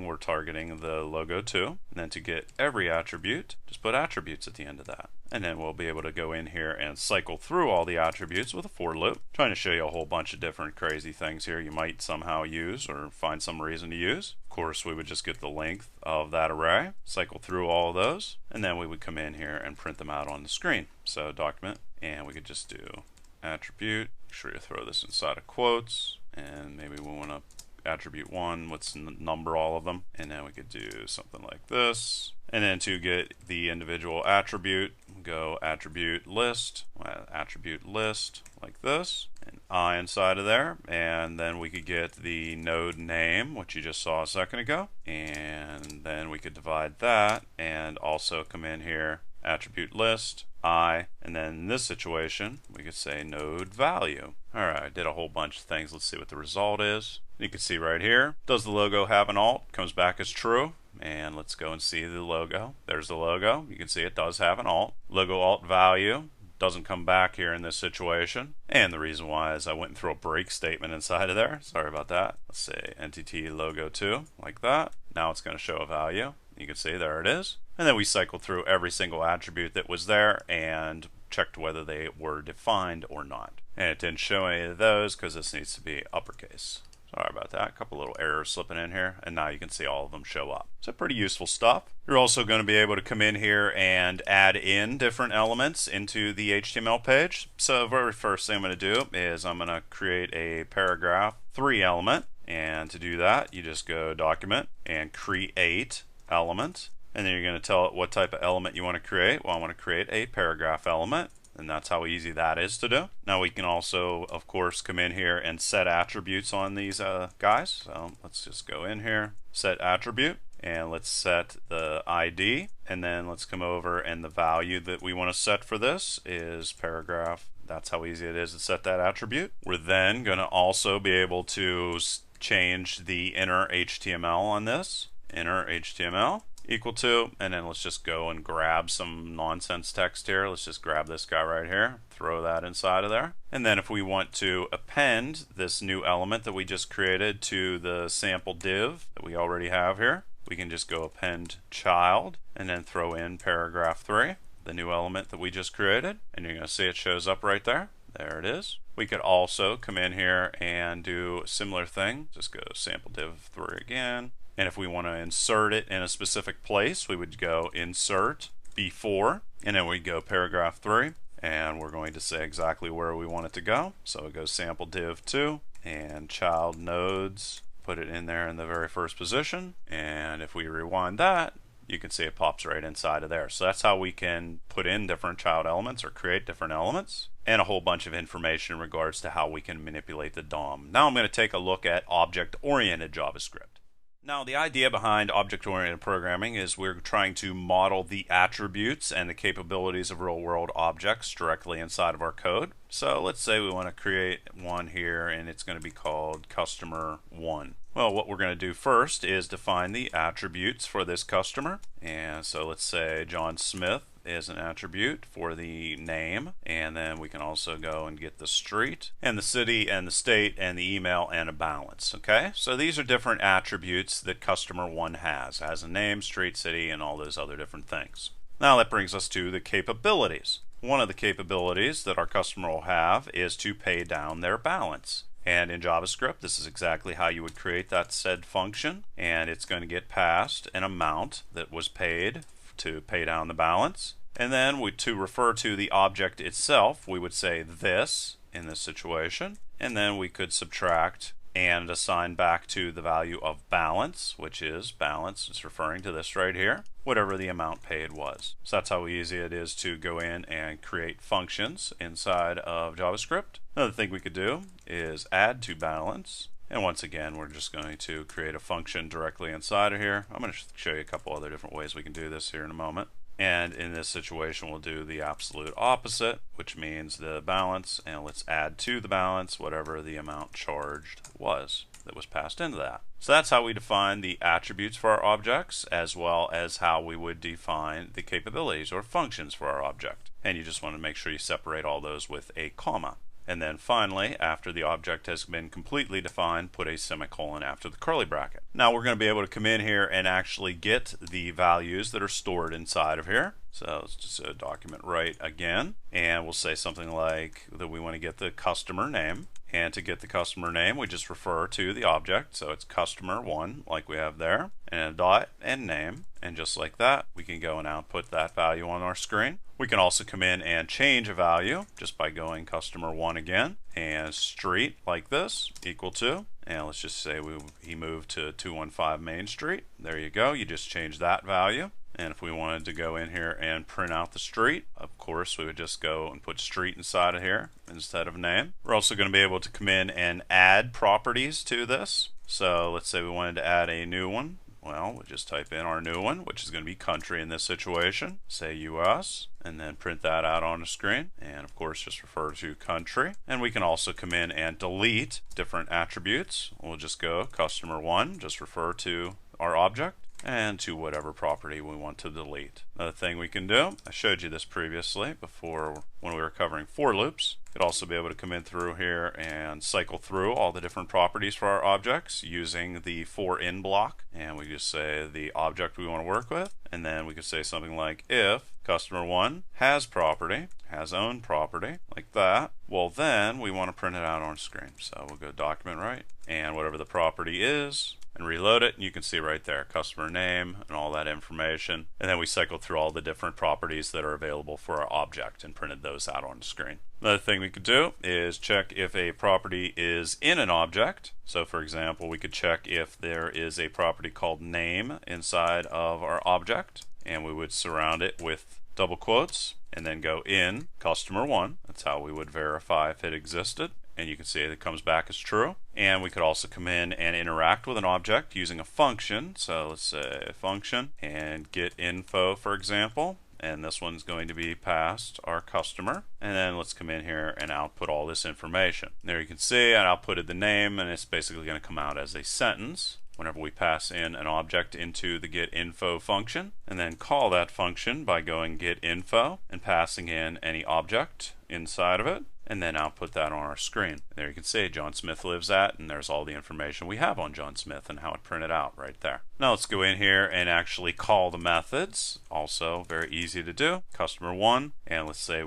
Speaker 1: we're targeting the logo 2. And then to get every attribute, just put attributes at the end of that. And then we'll be able to go in here and cycle through all the attributes with a for loop. Trying to show you a whole bunch of different crazy things here you might somehow use or find some reason to use. Of course, we would just get the length of that array, cycle through all of those, and then we would come in here and print them out on the screen. So document, and we could just do attribute, make sure you throw this inside of quotes, and maybe we want to attribute 1, let's number all of them, and then we could do something like this. And then to get the individual attribute, go attribute list like this, and I inside of there, and then we could get the node name, which you just saw a second ago, and then we could divide that and also come in here, attribute list, I, and then in this situation we could say node value. Alright, I did a whole bunch of things. Let's see what the result is. You can see right here, does the logo have an alt? Comes back as true. and let's go and see the logo. There's the logo. You can see it does have an alt. Logo alt value doesn't come back here in this situation. And the reason why is I went through a break statement inside of there. Sorry about that. Let's say entity logo 2, like that. Now it's going to show a value. You can see there it is. And then we cycled through every single attribute that was there and checked whether they were defined or not. And it didn't show any of those because this needs to be uppercase. Sorry about that. A couple little errors slipping in here, and now you can see all of them show up. So pretty useful stuff. You're also going to be able to come in here and add in different elements into the HTML page. So the very first thing I'm going to do is I'm going to create a paragraph 3 element. And to do that, you just go document and create element. And then you're going to tell it what type of element you want to create. Well, I want to create a paragraph element. And that's how easy that is to do. Now we can also, of course, come in here and set attributes on these guys. So let's just go in here, set attribute, and let's set the ID. And then let's come over, and the value that we want to set for this is paragraph. That's how easy it is to set that attribute. We're then going to also be able to change the inner HTML on this. Inner HTML. Equal to, and then let's just go and grab some nonsense text here. Let's just grab this guy right here, throw that inside of there. And then if we want to append this new element that we just created to the sample div that we already have here, we can just go append child and then throw in paragraph 3, the new element that we just created. And you're going to see it shows up right there. There it is. We could also come in here and do a similar thing. Just go sample div 3 again. And if we want to insert it in a specific place, we would go insert before, and then we go paragraph 3, and we're going to say exactly where we want it to go. So it goes sample div 2 and child nodes, put it in there in the very first position. And if we rewind that, you can see it pops right inside of there. So that's how we can put in different child elements or create different elements, and a whole bunch of information in regards to how we can manipulate the DOM. Now I'm going to take a look at object-oriented JavaScript. Now, the idea behind object-oriented programming is we're trying to model the attributes and the capabilities of real-world objects directly inside of our code. So let's say we want to create one here, and it's going to be called customer 1. Well, what we're going to do first is define the attributes for this customer. And so let's say John Smith is an attribute for the name, and then we can also go and get the street and the city and the state and the email and a balance. Okay, so these are different attributes that customer 1 has. It has a name, street, city, and all those other different things. Now that brings us to the capabilities. One of the capabilities that our customer will have is to pay down their balance. And in JavaScript, this is exactly how you would create that said function, and it's going to get passed an amount that was paid to pay down the balance. And then to refer to the object itself, we would say this in this situation. And then we could subtract and assign back to the value of balance, which is balance. It's referring to this right here, whatever the amount paid was. So that's how easy it is to go in and create functions inside of JavaScript. Another thing we could do is add to balance. And once again, we're just going to create a function directly inside of here. I'm going to show you a couple other different ways we can do this here in a moment. And in this situation, we'll do the absolute opposite, which means the balance, and let's add to the balance whatever the amount charged was that was passed into that. So that's how we define the attributes for our objects, as well as how we would define the capabilities or functions for our object. And you just want to make sure you separate all those with a comma. And then finally, after the object has been completely defined, put a semicolon after the curly bracket. Now we're going to be able to come in here and actually get the values that are stored inside of here. So let's just document right again, and we'll say something like that we want to get the customer name. And to get the customer name, we just refer to the object. So it's customer 1, like we have there, and a dot and name. And just like that, we can go and output that value on our screen. We can also come in and change a value just by going customer 1 again, and street like this, equal to, and let's just say he moved to 215 Main Street. There you go. You just change that value. And if we wanted to go in here and print out the street, of course, we would just go and put street inside of here instead of name. We're also going to be able to come in and add properties to this. So let's say we wanted to add a new one. Well, we'll just type in our new one, which is going to be country in this situation. Say US, and then print that out on the screen. And of course, just refer to country. And we can also come in and delete different attributes. We'll just go customer 1, just refer to our object. and to whatever property we want to delete. Another thing we can do, I showed you this previously before when we were covering for loops. You could also be able to come in through here and cycle through all the different properties for our objects using the for in block, and we just say the object we want to work with, and then we could say something like if customer 1 has property, has own property, like that, well then we want to print it out on screen. So we'll go document right, and whatever the property is, and reload it, and you can see right there customer name and all that information, and then we cycled through all the different properties that are available for our object and printed those out on the screen. Another thing we could do is check if a property is in an object. So for example, we could check if there is a property called name inside of our object, and we would surround it with double quotes and then go in customer 1. That's how we would verify if it existed, and you can see it comes back as true. And we could also come in and interact with an object using a function. So let's say function and get info, for example, and this one's going to be past our customer, and then let's come in here and output all this information. There you can see I outputted the name, and it's basically going to come out as a sentence whenever we pass in an object into the getInfo function, and then call that function by going getInfo and passing in any object inside of it, and then output that on our screen. There you can see John Smith lives at, and there's all the information we have on John Smith and how it printed out right there. Now let's go in here and actually call the methods. Also very easy to do. Customer 1, and let's say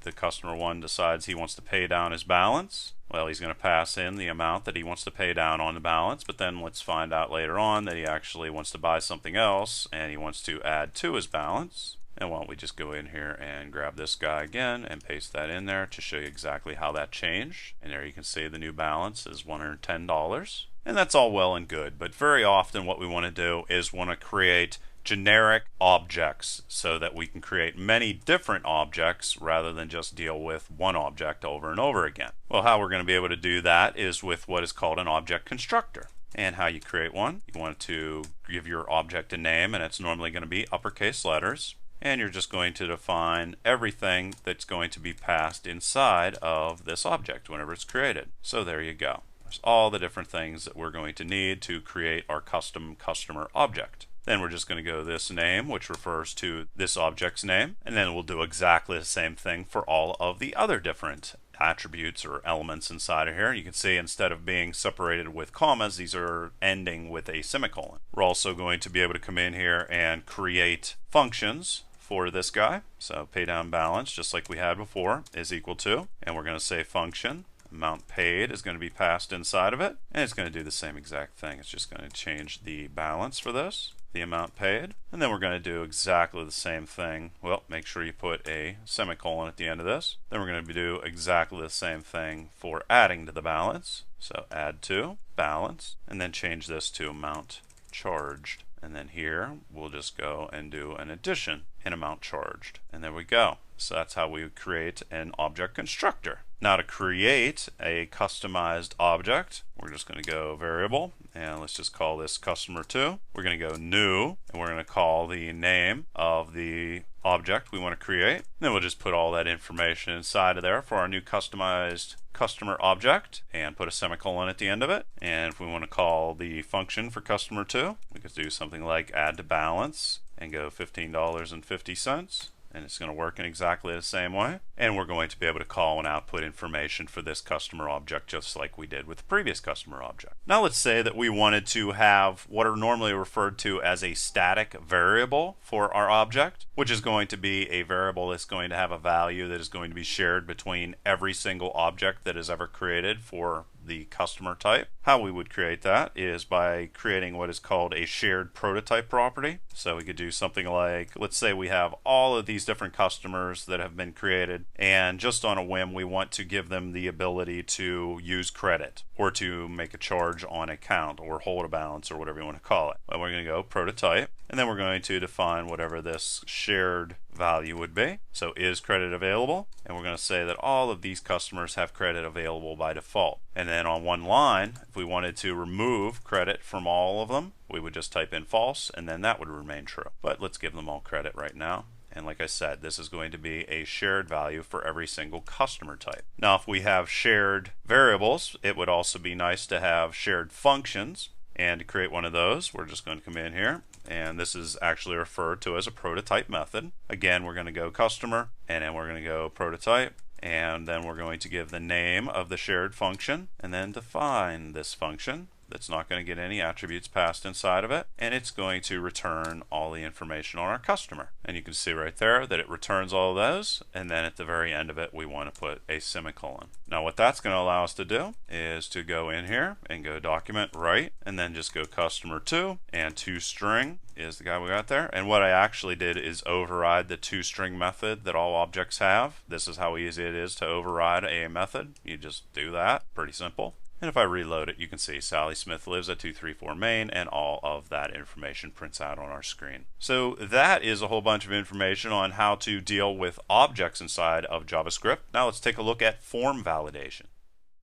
Speaker 1: the customer 1 decides he wants to pay down his balance. Well, he's going to pass in the amount that he wants to pay down on the balance, but then let's find out later on that he actually wants to buy something else and he wants to add to his balance. And why don't we just go in here and grab this guy again and paste that in there to show you exactly how that changed. And there you can see the new balance is $110. And that's all well and good, but very often what we want to do is want to create generic objects so that we can create many different objects rather than just deal with one object over and over again. Well, how we're going to be able to do that is with what is called an object constructor. And how you create one, you want to give your object a name, and it's normally going to be uppercase letters. And you're just going to define everything that's going to be passed inside of this object whenever it's created. So there you go. There's all the different things that we're going to need to create our custom customer object. Then we're just going to go this name, which refers to this object's name, and then we'll do exactly the same thing for all of the other different attributes or elements inside of here. You can see instead of being separated with commas, these are ending with a semicolon. We're also going to be able to come in here and create functions for this guy. So pay down balance, just like we had before, is equal to, and we're going to say function amount paid is going to be passed inside of it, and it's going to do the same exact thing. It's just going to change the balance for this, the amount paid, and then we're going to do exactly the same thing. Well, make sure you put a semicolon at the end of this. Then we're going to do exactly the same thing for adding to the balance. So add to balance, and then change this to amount charged. And then here we'll just go and do an addition in amount charged, and there we go. So that's how we would create an object constructor. Now to create a customized object, we're just going to go variable, and let's just call this customer 2. We're going to go new, and we're going to call the name of the object we want to create. And then we'll just put all that information inside of there for our new customized customer object and put a semicolon at the end of it. And if we want to call the function for customer 2, we could do something like add to balance and go $15.50. And it's going to work in exactly the same way. And we're going to be able to call and output information for this customer object just like we did with the previous customer object. Now let's say that we wanted to have what are normally referred to as a static variable for our object, which is going to be a variable that's going to have a value that is going to be shared between every single object that is ever created for the customer type. How we would create that is by creating what is called a shared prototype property. So we could do something like, let's say we have all of these different customers that have been created, and just on a whim we want to give them the ability to use credit or to make a charge on account or hold a balance or whatever you want to call it. Well, we're going to go prototype, and then we're going to define whatever this shared value would be. So is credit available? And we're going to say that all of these customers have credit available by default. And then on one line, if we wanted to remove credit from all of them, we would just type in false, and then that would remain true. But let's give them all credit right now. And like I said, this is going to be a shared value for every single customer type. Now, if we have shared variables, it would also be nice to have shared functions. And to create one of those, we're just going to come in here, and this is actually referred to as a prototype method. Again, we're going to go customer, and then we're going to go prototype, and then we're going to give the name of the shared function, and then define this function. That's not going to get any attributes passed inside of it, and it's going to return all the information on our customer. And you can see right there that it returns all of those, and then at the very end of it we want to put a semicolon. Now what that's going to allow us to do is to go in here and go document write, and then just go customer2, and toString is the guy we got there. And what I actually did is override the toString method that all objects have. This is how easy it is to override a method. You just do that, pretty simple. And if I reload it, you can see Sally Smith lives at 234 Main, and all of that information prints out on our screen. So that is a whole bunch of information on how to deal with objects inside of JavaScript. Now let's take a look at form validation.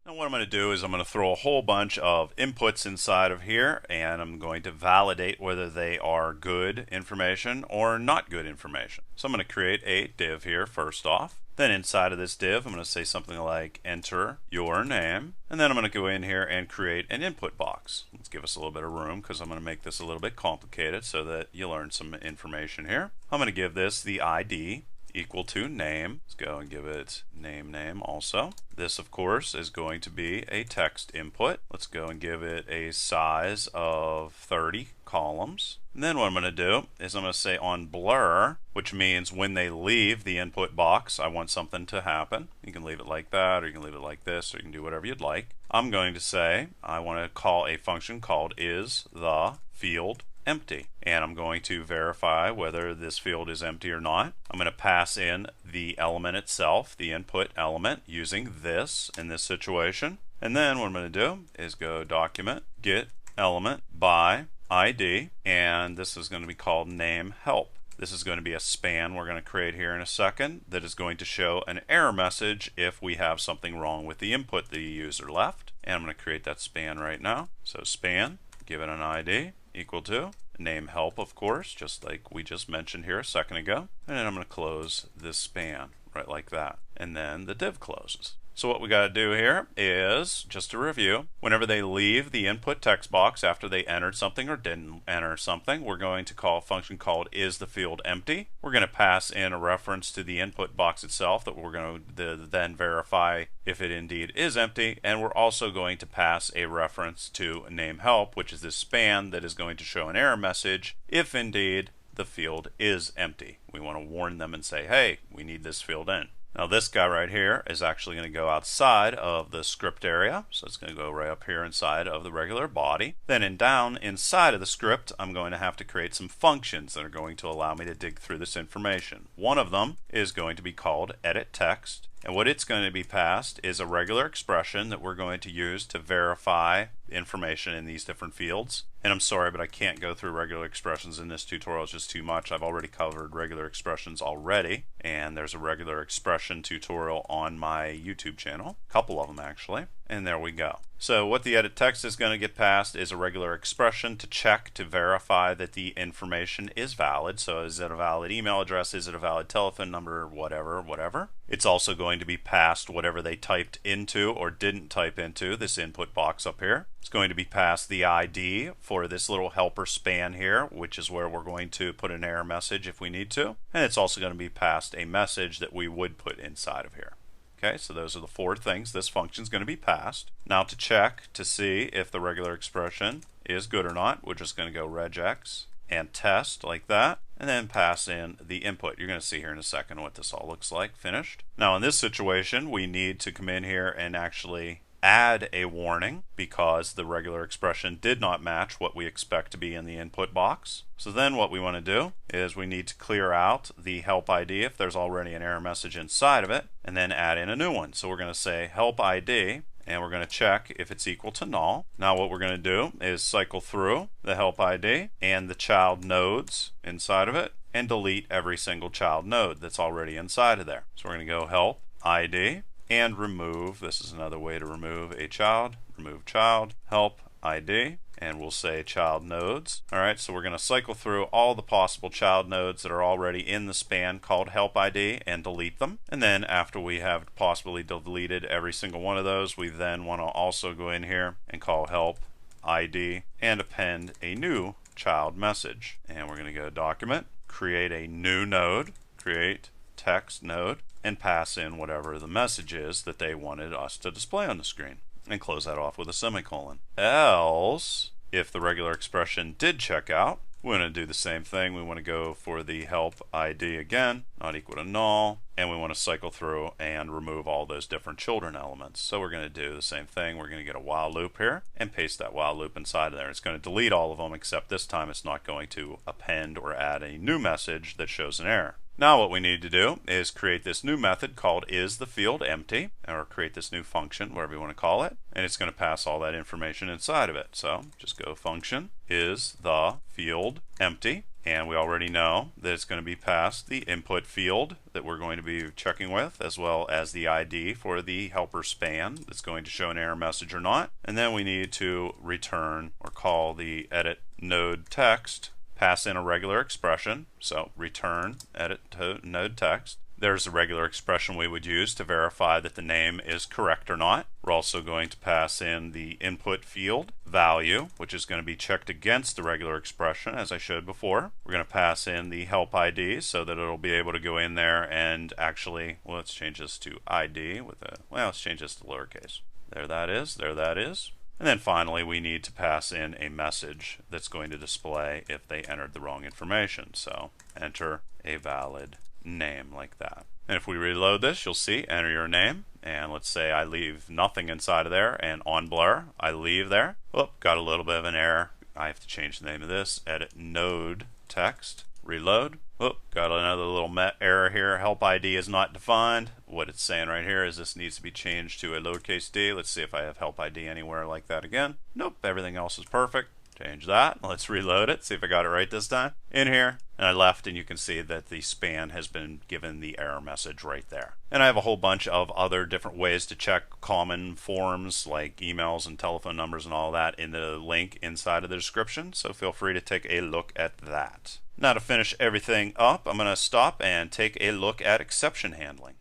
Speaker 1: Now what I'm going to do is I'm going to throw a whole bunch of inputs inside of here, and I'm going to validate whether they are good information or not good information. So I'm going to create a div here first off. Then inside of this div, I'm going to say something like enter your name, and then I'm going to go in here and create an input box. Let's give us a little bit of room because I'm going to make this a little bit complicated so that you learn some information here. I'm going to give this the ID equal to name. Let's go and give it name also. This of course is going to be a text input. Let's go and give it a size of 30 columns. And then what I'm going to do is I'm going to say on blur, which means when they leave the input box, I want something to happen. You can leave it like that, or you can leave it like this, or you can do whatever you'd like. I'm going to say I want to call a function called isTheField empty, and I'm going to verify whether this field is empty or not. I'm going to pass in the element itself, the input element, using this in this situation. And then what I'm going to do is go document get element by ID, and this is going to be called name help. This is going to be a span we're going to create here in a second that is going to show an error message if we have something wrong with the input the user left. And I'm going to create that span right now. So span, give it an ID equal to name help, of course, just like we just mentioned here a second ago. And then I'm going to close this span right like that. And then the div closes. So what we got to do here is, just to review, whenever they leave the input text box after they entered something or didn't enter something, we're going to call a function called isTheFieldEmpty. We're going to pass in a reference to the input box itself that we're going to then verify if it indeed is empty, and we're also going to pass a reference to nameHelp, which is this span that is going to show an error message if indeed the field is empty. We want to warn them and say, hey, we need this field in. Now this guy right here is actually going to go outside of the script area, so it's going to go right up here inside of the regular body. Then down inside of the script, I'm going to have to create some functions that are going to allow me to dig through this information. One of them is going to be called edit text, and what it's going to be passed is a regular expression that we're going to use to verify information in these different fields. And I'm sorry, but I can't go through regular expressions in this tutorial. It's just too much. I've already covered regular expressions already, and there's a regular expression tutorial on my YouTube channel, a couple of them actually, and there we go. So what the edit text is going to get passed is a regular expression to check, to verify that the information is valid. So is it a valid email address? Is it a valid telephone number? Whatever. It's also going to be passed whatever they typed into or didn't type into this input box up here. It's going to be passed the ID for this little helper span here, which is where we're going to put an error message if we need to. And it's also going to be passed a message that we would put inside of here. Okay, so those are the four things this function is going to be passed. Now to check to see if the regular expression is good or not, we're just going to go regex and test like that, and then pass in the input. You're going to see here in a second what this all looks like finished. Now in this situation, we need to come in here and actually add a warning because the regular expression did not match what we expect to be in the input box. So then what we want to do is we need to clear out the help ID if there's already an error message inside of it, and then add in a new one. So we're going to say help ID, and we're going to check if it's equal to null. Now what we're going to do is cycle through the help ID and the child nodes inside of it and delete every single child node that's already inside of there. So we're going to go help ID and remove, this is another way to remove a child, remove child, help ID, and we'll say child nodes. Alright, so we're going to cycle through all the possible child nodes that are already in the span called help ID and delete them. And then after we have possibly deleted every single one of those, we then want to also go in here and call help ID and append a new child message. And we're going to go document, create a new node, create text node, and pass in whatever the message is that they wanted us to display on the screen. And close that off with a semicolon. Else, if the regular expression did check out, we're going to do the same thing. We want to go for the help ID again, not equal to null, and we want to cycle through and remove all those different children elements. So we're going to do the same thing. We're going to get a while loop here and paste that while loop inside of there. It's going to delete all of them, except this time it's not going to append or add a new message that shows an error. Now what we need to do is create this new method called isTheFieldEmpty, or create this new function, whatever you want to call it, and it's going to pass all that information inside of it. So just go function isTheFieldEmpty, and we already know that it's going to be passed the input field that we're going to be checking with, as well as the ID for the helper span that's going to show an error message or not. And then we need to return or call the edit node text, pass in a regular expression, so return edit to node text. There's a regular expression we would use to verify that the name is correct or not. We're also going to pass in the input field value, which is going to be checked against the regular expression, as I showed before. We're going to pass in the help ID so that it'll be able to go in there and actually, well, let's change this to ID with a, well, let's change this to lowercase. There that is, there that is. And then finally, we need to pass in a message that's going to display if they entered the wrong information. So enter a valid name like that. And if we reload this, you'll see enter your name. And let's say I leave nothing inside of there, and on blur, I leave there. Oh, got a little bit of an error. I have to change the name of this. Edit node text. Reload. Oh, got another little error here. Help ID is not defined. What it's saying right here is this needs to be changed to a lowercase d. Let's see if I have help ID anywhere like that again. Nope, everything else is perfect. Change that. Let's reload it, see if I got it right this time. In here, and I left, and you can see that the span has been given the error message right there. And I have a whole bunch of other different ways to check common forms like emails and telephone numbers and all that in the link inside of the description, so feel free to take a look at that. Now to finish everything up, I'm going to stop and take a look at exception handling.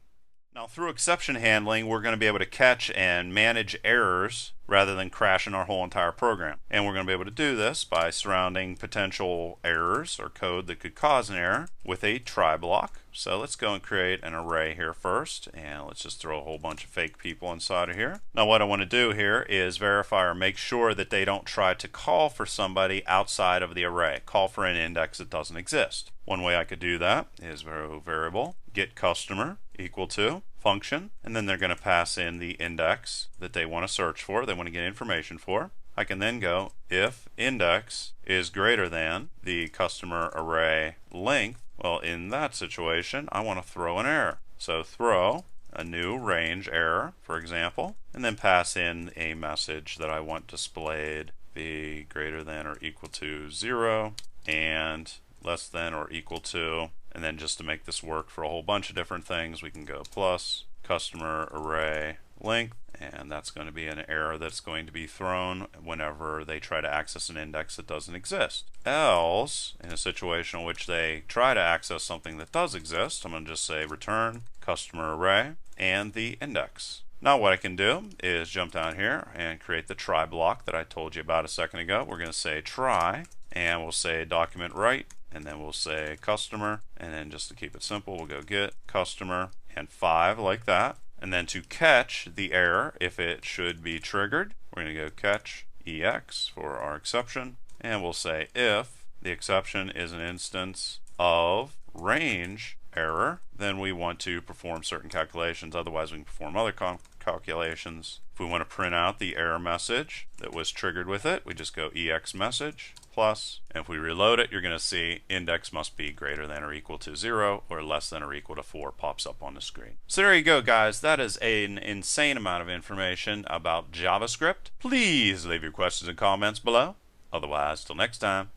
Speaker 1: Now through exception handling, we're going to be able to catch and manage errors rather than crashing our whole entire program. And we're going to be able to do this by surrounding potential errors or code that could cause an error with a try block. So let's go and create an array here first, and let's just throw a whole bunch of fake people inside of here. Now what I want to do here is verify or make sure that they don't try to call for somebody outside of the array, call for an index that doesn't exist. One way I could do that is variable get customer equal to function, and then they're going to pass in the index that they want to search for, they want to get information for. I can then go if index is greater than the customer array length. Well, in that situation, I want to throw an error. So throw a new range error, for example, and then pass in a message that I want displayed be greater than or equal to 0 and less than or equal to. And then just to make this work for a whole bunch of different things, we can go plus customer array length, and that's going to be an error that's going to be thrown whenever they try to access an index that doesn't exist. Else, in a situation in which they try to access something that does exist, I'm going to just say return customer array and the index. Now what I can do is jump down here and create the try block that I told you about a second ago. We're going to say try, and we'll say document write, and then we'll say customer, and then just to keep it simple, we'll go get customer and 5 like that. And then to catch the error, if it should be triggered, we're going to go catch EX for our exception, and we'll say if the exception is an instance of range error, then we want to perform certain calculations. Otherwise, we can perform other calculations. If we want to print out the error message that was triggered with it, we just go EX message plus, and if we reload it, you're going to see index must be greater than or equal to 0 or less than or equal to 4 pops up on the screen. So there you go, guys. That is an insane amount of information about JavaScript. Please leave your questions and comments below. Otherwise, till next time.